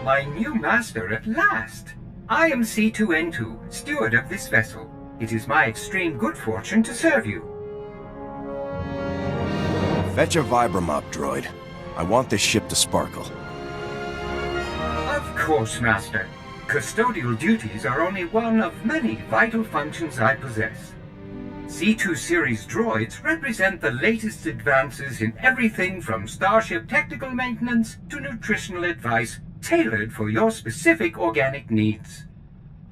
Speaker 21: my new master at last. I am C2N2, steward of this vessel. It is my extreme good fortune to serve you.
Speaker 1: Fetch a Vibromop droid. I want this ship to sparkle.
Speaker 21: Of course, Master. Custodial duties are only one of many vital functions I possess. C2 series droids represent the latest advances in everything from starship technical maintenance to nutritional advice tailored for your specific organic needs.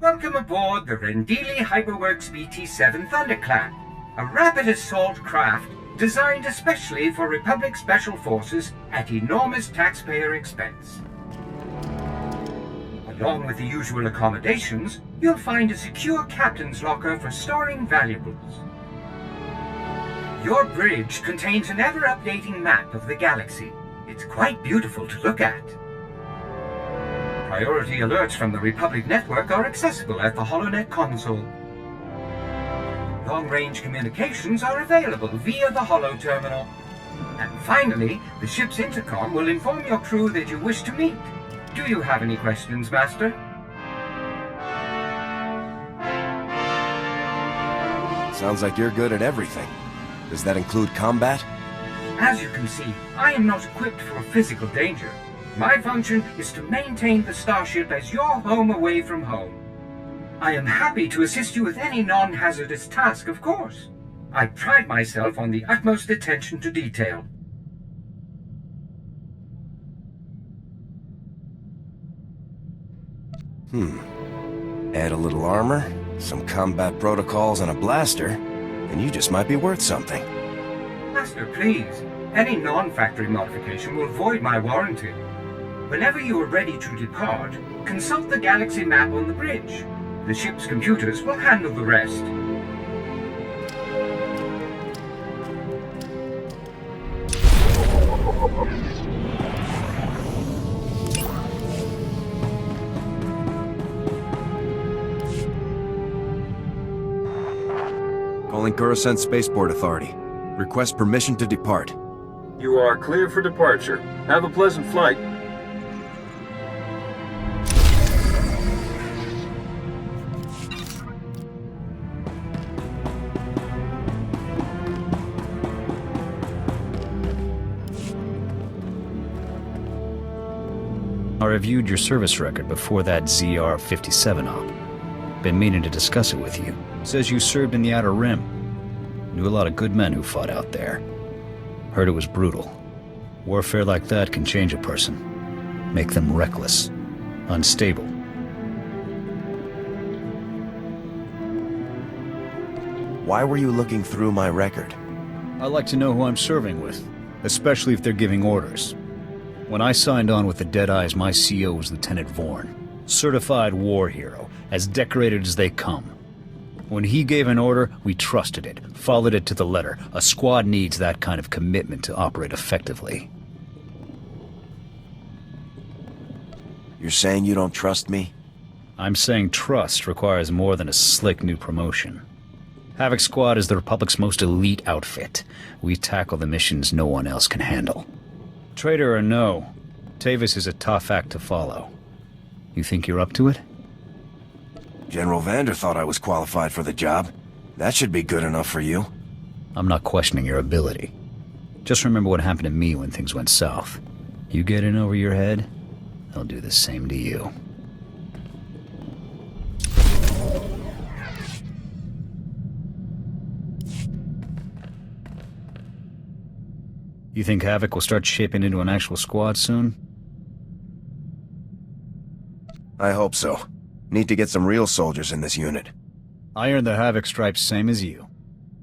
Speaker 21: Welcome aboard the Rendili Hyperworks BT-7 Thunderclap, a rapid assault craft designed especially for Republic Special Forces at enormous taxpayer expense. Along with the usual accommodations, you'll find a secure captain's locker for storing valuables. Your bridge contains an ever-updating map of the galaxy. It's quite beautiful to look at. Priority alerts from the Republic network are accessible at the HoloNet console. Long-range communications are available via the Holo Terminal. And finally, the ship's intercom will inform your crew that you wish to meet. Do you have any questions, Master?
Speaker 1: Sounds like you're good at everything. Does that include combat?
Speaker 21: As you can see, I am not equipped for physical danger. My function is to maintain the starship as your home away from home. I am happy to assist you with any non-hazardous task, of course. I pride myself on the utmost attention to detail.
Speaker 1: Add a little armor, some combat protocols, and a blaster, and you just might be worth something.
Speaker 21: Master, please. Any non-factory modification will void my warranty. Whenever you are ready to depart, consult the galaxy map on the bridge. The ship's computers will handle the rest.
Speaker 1: Calling Coruscant Spaceport Authority. Request permission to depart.
Speaker 14: You are clear for departure. Have a pleasant flight.
Speaker 4: I reviewed your service record before that ZR-57 op. Been meaning to discuss it with you. Says you served in the Outer Rim. Knew a lot of good men who fought out there. Heard it was brutal. Warfare like that can change a person. Make them reckless. Unstable.
Speaker 1: Why were you looking through my record?
Speaker 4: I like to know who I'm serving with. Especially if they're giving orders. When I signed on with the Deadeyes, my CO was Lieutenant Vorn. Certified war hero, as decorated as they come. When he gave an order, we trusted it, followed it to the letter. A squad needs that kind of commitment to operate effectively.
Speaker 1: You're saying you don't trust me?
Speaker 4: I'm saying trust requires more than a slick new promotion. Havoc Squad is the Republic's most elite outfit. We tackle the missions no one else can handle. Traitor or no, Tavis is a tough act to follow. You think you're up to it?
Speaker 1: General Vander thought I was qualified for the job. That should be good enough for you.
Speaker 4: I'm not questioning your ability. Just remember what happened to me when things went south. You get in over your head, they'll do the same to you. You think Havoc will start shaping into an actual squad soon?
Speaker 1: I hope so. Need to get some real soldiers in this unit.
Speaker 4: I earned the Havoc stripes same as you.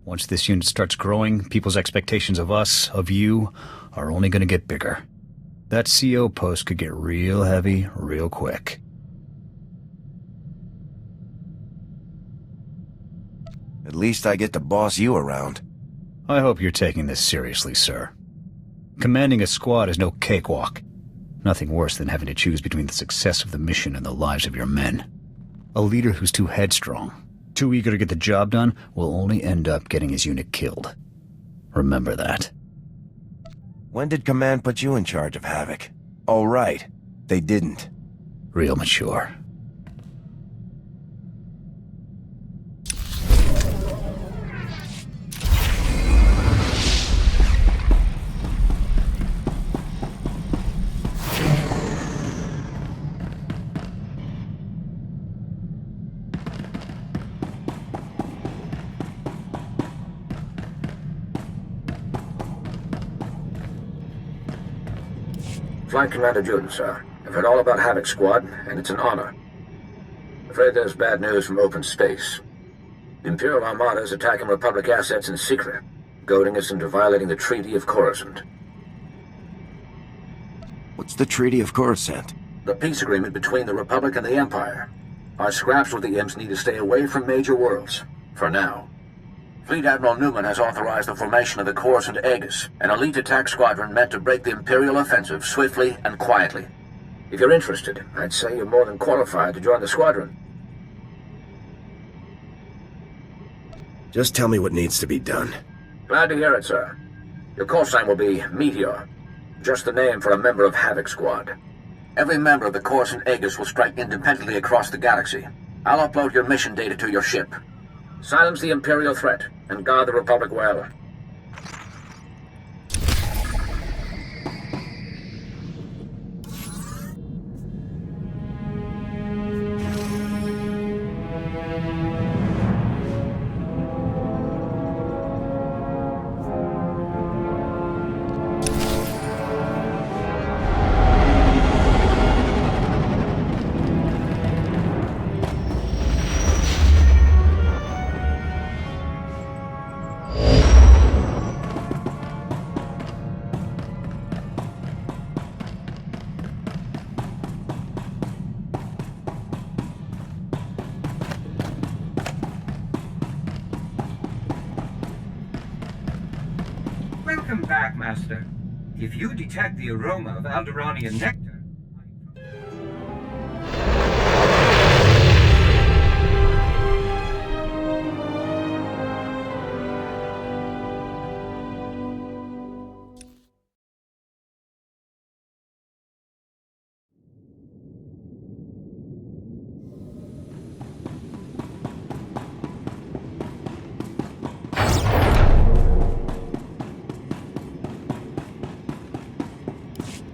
Speaker 4: Once this unit starts growing, people's expectations of us, of you, are only gonna get bigger. That CO post could get real heavy, real quick.
Speaker 1: At least I get to boss you around.
Speaker 4: I hope you're taking this seriously, sir. Commanding a squad is no cakewalk. Nothing worse than having to choose between the success of the mission and the lives of your men. A leader who's too headstrong, too eager to get the job done, will only end up getting his unit killed. Remember that.
Speaker 1: When did Command put you in charge of Havoc? Oh, right. They didn't.
Speaker 4: Real mature.
Speaker 2: Flight Commander Juden, sir. I've heard all about Havoc Squad, and it's an honor. Afraid there's bad news from open space. The Imperial Armada is attacking Republic assets in secret, goading us into violating the Treaty of Coruscant.
Speaker 1: What's the Treaty of Coruscant?
Speaker 2: The peace agreement between the Republic and the Empire. Our scraps with the Imps need to stay away from major worlds, for now. Fleet Admiral Newman has authorized the formation of the Coruscant Aegis, an elite attack squadron meant to break the Imperial offensive swiftly and quietly. If you're interested, I'd say you're more than qualified to join the squadron.
Speaker 1: Just tell me what needs to be done.
Speaker 2: Glad to hear it, sir. Your call sign will be Meteor, just the name for a member of Havoc Squad. Every member of the Coruscant Aegis will strike independently across the galaxy. I'll upload your mission data to your ship. Silence the Imperial threat, and guard the Republic well.
Speaker 21: Welcome back, Master. If you detect the aroma of Alderaanian nectar...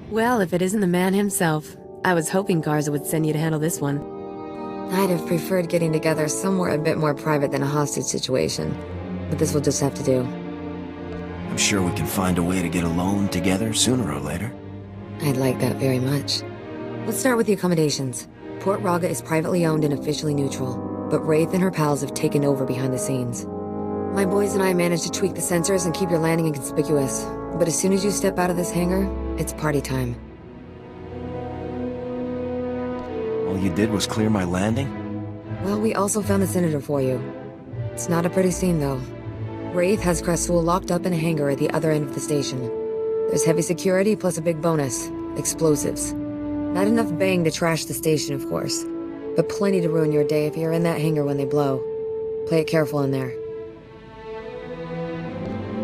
Speaker 22: Well, if it isn't the man himself. I was hoping Garza would send you to handle this one.
Speaker 23: I'd have preferred getting together somewhere a bit more private than a hostage situation. But this will just have to do.
Speaker 1: I'm sure we can find a way to get alone together sooner or later.
Speaker 23: I'd like that very much. Let's start with the accommodations. Port Raga is privately owned and officially neutral, but Wraith and her pals have taken over behind the scenes. My boys and I managed to tweak the sensors and keep your landing inconspicuous, but as soon as you step out of this hangar, it's party time.
Speaker 1: All you did was clear my landing?
Speaker 23: Well, we also found the Senator for you. It's not a pretty scene, though. Wraith has Krasul locked up in a hangar at the other end of the station. There's heavy security plus a big bonus, explosives. Not enough bang to trash the station, of course, but plenty to ruin your day if you're in that hangar when they blow. Play it careful in there.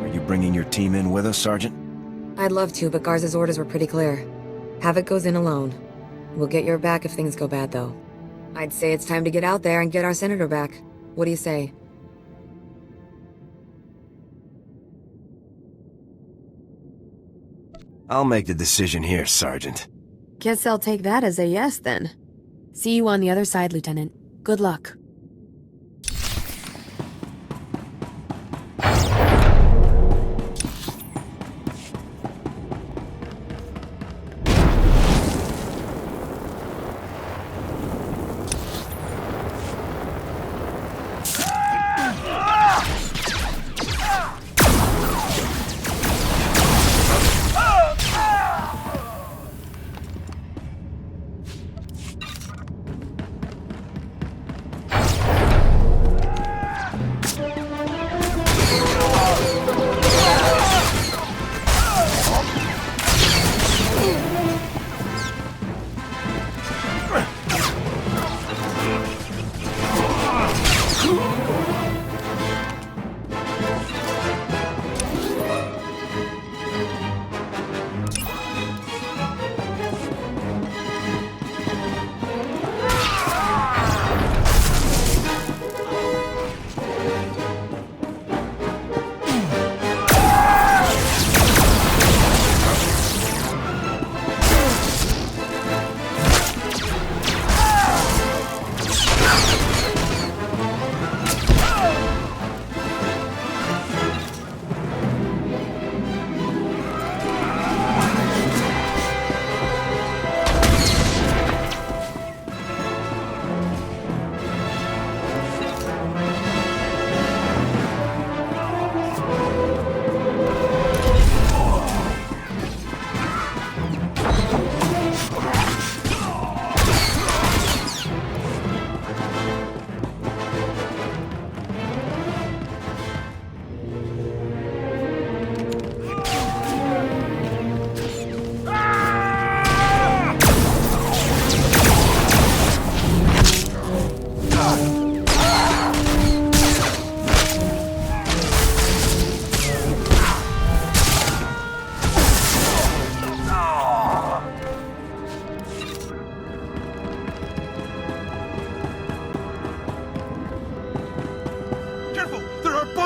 Speaker 1: Are you bringing your team in with us, Sergeant?
Speaker 23: I'd love to, but Garza's orders were pretty clear. Havoc goes in alone. We'll get your back if things go bad, though. I'd say it's time to get out there and get our Senator back. What do you say?
Speaker 1: I'll make the decision here, Sergeant.
Speaker 22: Guess I'll take that as a yes, then. See you on the other side, Lieutenant. Good luck.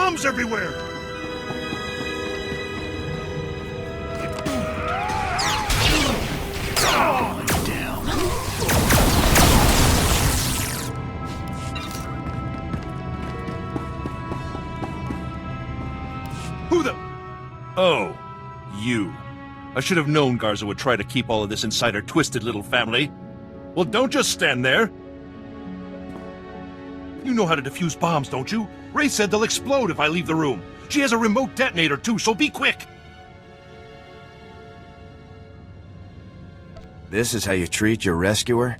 Speaker 16: bombs everywhere! Who the... Oh, you. I should have known Garza would try to keep all of this inside her twisted little family. Well, don't just stand there. You know how to defuse bombs, don't you? Ray said they'll explode if I leave the room. She has a remote detonator, too, so be quick.
Speaker 1: This is how you treat your rescuer?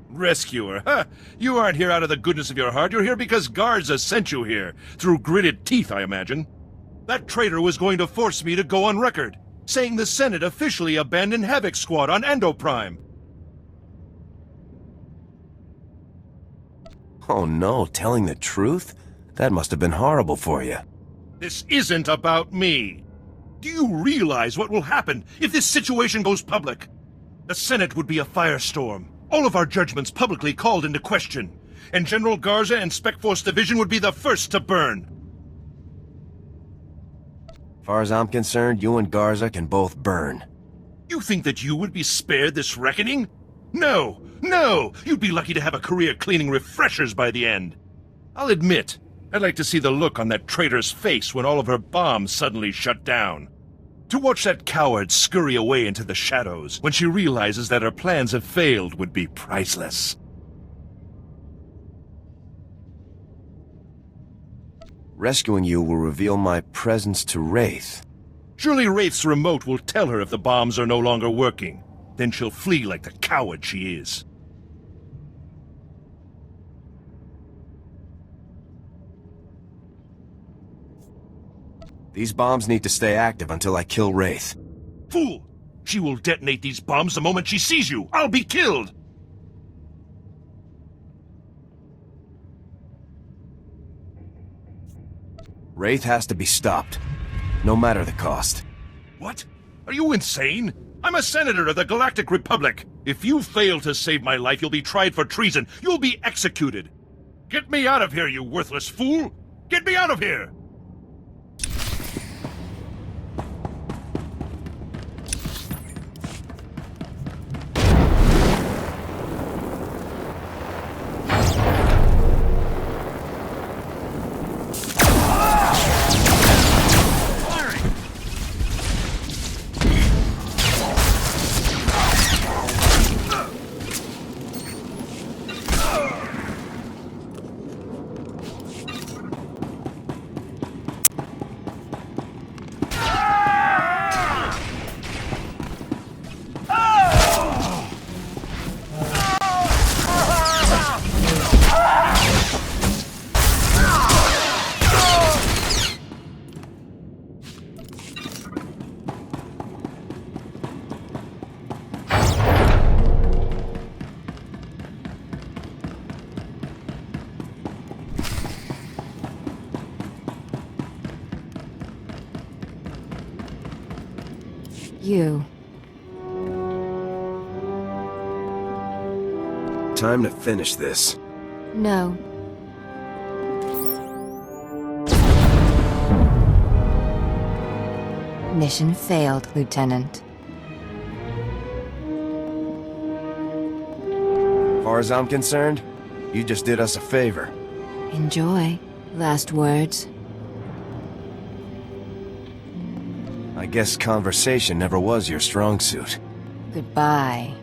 Speaker 16: Rescuer? Huh? You aren't here out of the goodness of your heart. You're here because Garza sent you here. Through gritted teeth, I imagine. That traitor was going to force me to go on record, saying the Senate officially abandoned Havoc Squad on Endoprime.
Speaker 1: Oh no, telling the truth? That must have been horrible for you.
Speaker 16: This isn't about me. Do you realize what will happen if this situation goes public? The Senate would be a firestorm. All of our judgments publicly called into question. And General Garza and Spec Force Division would be the first to burn.
Speaker 1: Far as I'm concerned, you and Garza can both burn.
Speaker 16: You think that you would be spared this reckoning? No! No! You'd be lucky to have a career cleaning refreshers by the end. I'll admit, I'd like to see the look on that traitor's face when all of her bombs suddenly shut down. To watch that coward scurry away into the shadows when she realizes that her plans have failed would be priceless.
Speaker 1: Rescuing you will reveal my presence to Wraith.
Speaker 16: Surely Wraith's remote will tell her if the bombs are no longer working. Then she'll flee like the coward she is.
Speaker 1: These bombs need to stay active until I kill Wraith.
Speaker 16: Fool! She will detonate these bombs the moment she sees you! I'll be killed!
Speaker 1: Wraith has to be stopped, no matter the cost.
Speaker 16: What? Are you insane? I'm a senator of the Galactic Republic. If you fail to save my life, you'll be tried for treason. You'll be executed. Get me out of here, you worthless fool! Get me out of here!
Speaker 23: You.
Speaker 1: Time to finish this.
Speaker 23: No. Mission failed, Lieutenant.
Speaker 1: Far as I'm concerned, you just did us a favor.
Speaker 23: Enjoy. Last words.
Speaker 1: I guess conversation never was your strong suit.
Speaker 23: Goodbye.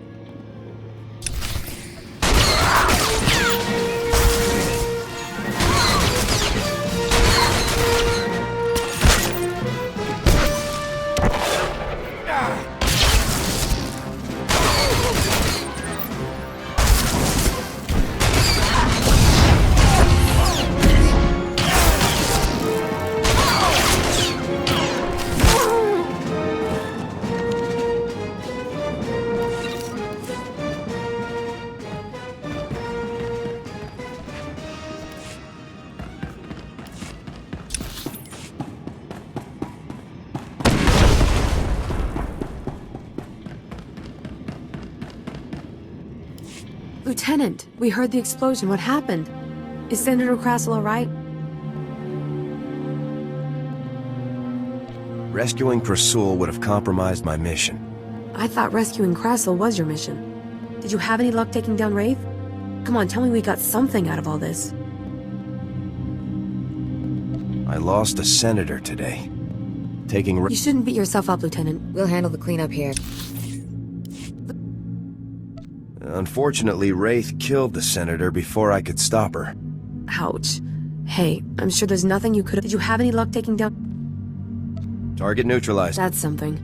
Speaker 22: Lieutenant, we heard the explosion. What happened? Is Senator Krassel all right?
Speaker 1: Rescuing Krasul would have compromised my mission.
Speaker 22: I thought rescuing Krasul was your mission. Did you have any luck taking down Wraith? Come on, tell me we got something out of all this.
Speaker 1: I lost a senator today.
Speaker 22: You shouldn't beat yourself up, Lieutenant.
Speaker 23: We'll handle the cleanup here.
Speaker 1: Unfortunately, Wraith killed the senator before I could stop her.
Speaker 22: Ouch. Hey, I'm sure there's nothing you could have... Did you have any luck taking down...
Speaker 1: Target neutralized.
Speaker 22: That's something.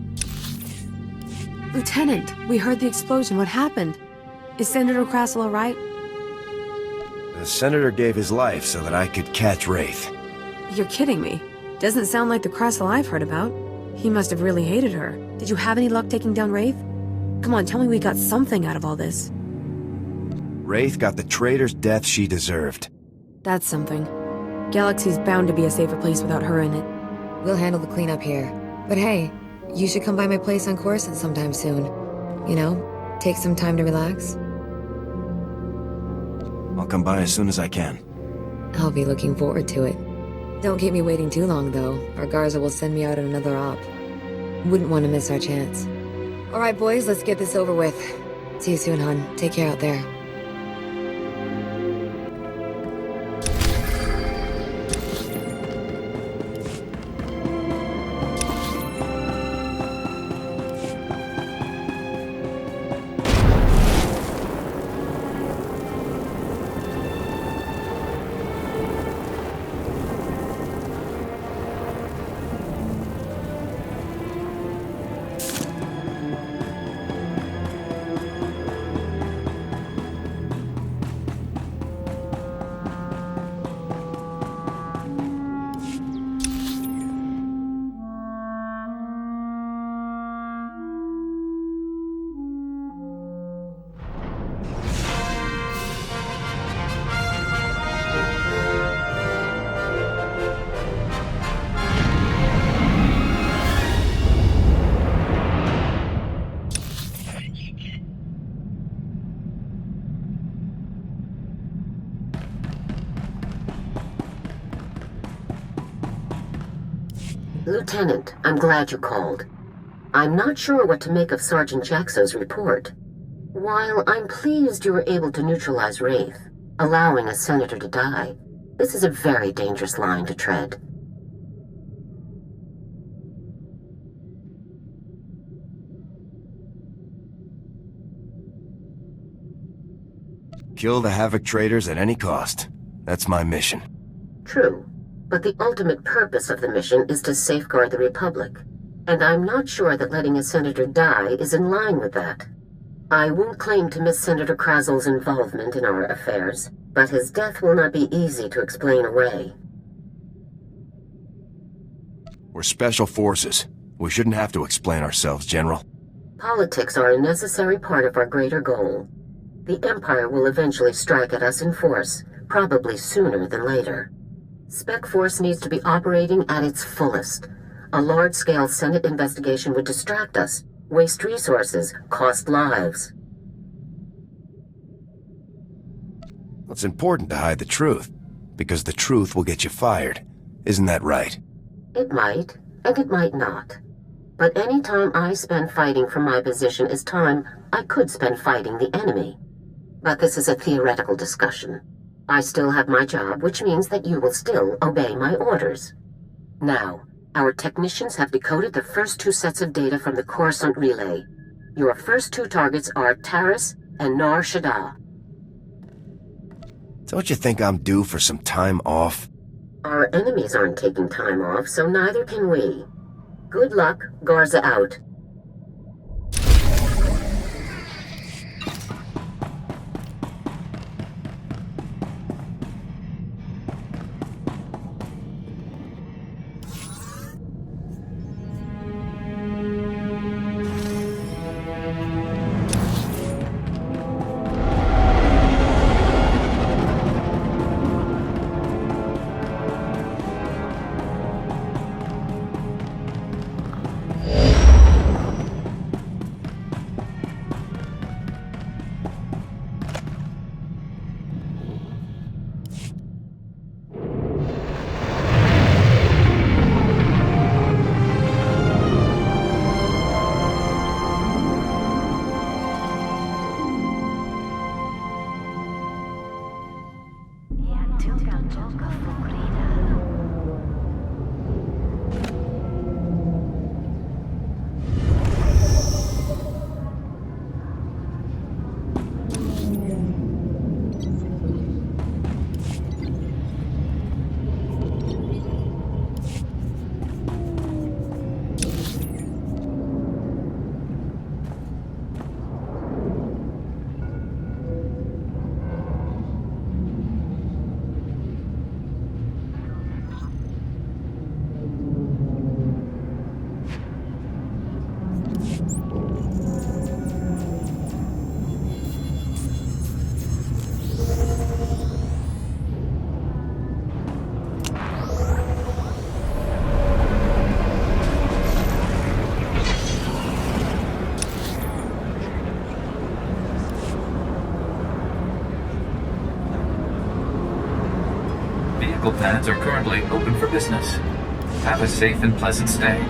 Speaker 22: Lieutenant, we heard the explosion. What happened? Is Senator Krasul alright?
Speaker 1: The senator gave his life so that I could catch Wraith.
Speaker 22: You're kidding me. Doesn't sound like the Krasul I've heard about. He must have really hated her. Did you have any luck taking down Wraith? Come on, tell me we got something out of all this.
Speaker 1: Wraith got the traitor's death she deserved.
Speaker 22: That's something. Galaxy's bound to be a safer place without her in it.
Speaker 23: We'll handle the cleanup here. But hey, you should come by my place on Coruscant sometime soon. You know, take some time to relax.
Speaker 1: I'll come by as soon as I can.
Speaker 23: I'll be looking forward to it. Don't keep me waiting too long, though, or Garza will send me out on another op. Wouldn't want to miss our chance. All right, boys, let's get this over with. See you soon, hon. Take care out there.
Speaker 5: Lieutenant, I'm glad you called. I'm not sure what to make of Sergeant Jaxo's report. While I'm pleased you were able to neutralize Wraith, allowing a senator to die, this is a very dangerous line to tread.
Speaker 1: Kill the Havoc traitors at any cost. That's my mission.
Speaker 5: True. But the ultimate purpose of the mission is to safeguard the Republic, and I'm not sure that letting a senator die is in line with that. I won't claim to miss Senator Krasul's involvement in our affairs, but his death will not be easy to explain away.
Speaker 1: We're special forces. We shouldn't have to explain ourselves, General.
Speaker 5: Politics are a necessary part of our greater goal. The Empire will eventually strike at us in force, probably sooner than later. Spec Force needs to be operating at its fullest. A large-scale Senate investigation would distract us, waste resources, cost lives.
Speaker 1: It's important to hide the truth, because the truth will get you fired. Isn't that right?
Speaker 5: It might, and it might not. But any time I spend fighting for my position is time I could spend fighting the enemy. But this is a theoretical discussion. I still have my job, which means that you will still obey my orders. Now, our technicians have decoded the first 2 sets of data from the Coruscant relay. Your first 2 targets are Taris and Nar Shaddaa.
Speaker 1: Don't you think I'm due for some time off?
Speaker 5: Our enemies aren't taking time off, so neither can we. Good luck, Garza out.
Speaker 7: medical plans are currently open for business. Have a safe and pleasant stay.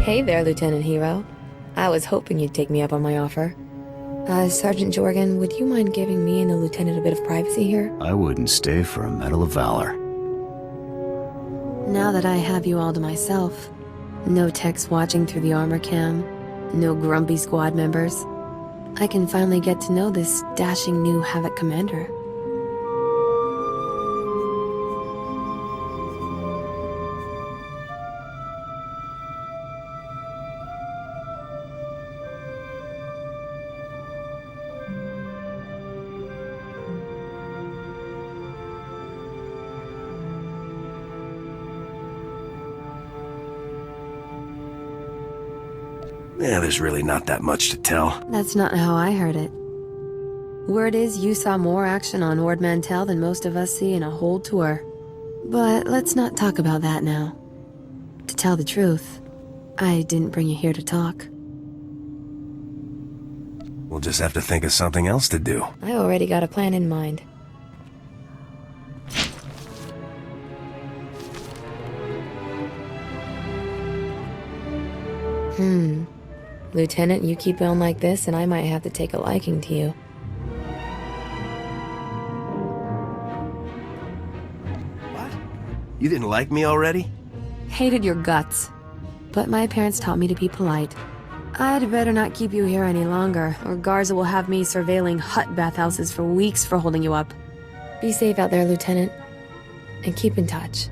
Speaker 23: Hey there, Lieutenant Hero. I was hoping you'd take me up on my offer. Sergeant Jorgen, would you mind giving me and the lieutenant a bit of privacy here?
Speaker 4: I wouldn't stay for a Medal of Valor.
Speaker 23: Now that I have you all to myself, no techs watching through the armor cam, no grumpy squad members, I can finally get to know this dashing new Havoc commander.
Speaker 1: Yeah, there's really not that much to tell.
Speaker 23: That's not how I heard it. Word is you saw more action on Ord Mantell than most of us see in a whole tour. But let's not talk about that now. To tell the truth, I didn't bring you here to talk.
Speaker 1: We'll just have to think of something else to do.
Speaker 23: I already got a plan in mind. Lieutenant, you keep on like this and I might have to take a liking to you.
Speaker 1: What? You didn't like me already?
Speaker 23: Hated your guts. But my parents taught me to be polite. I'd better not keep you here any longer, or Garza will have me surveilling hut bathhouses for weeks for holding you up. Be safe out there, Lieutenant. And keep in touch.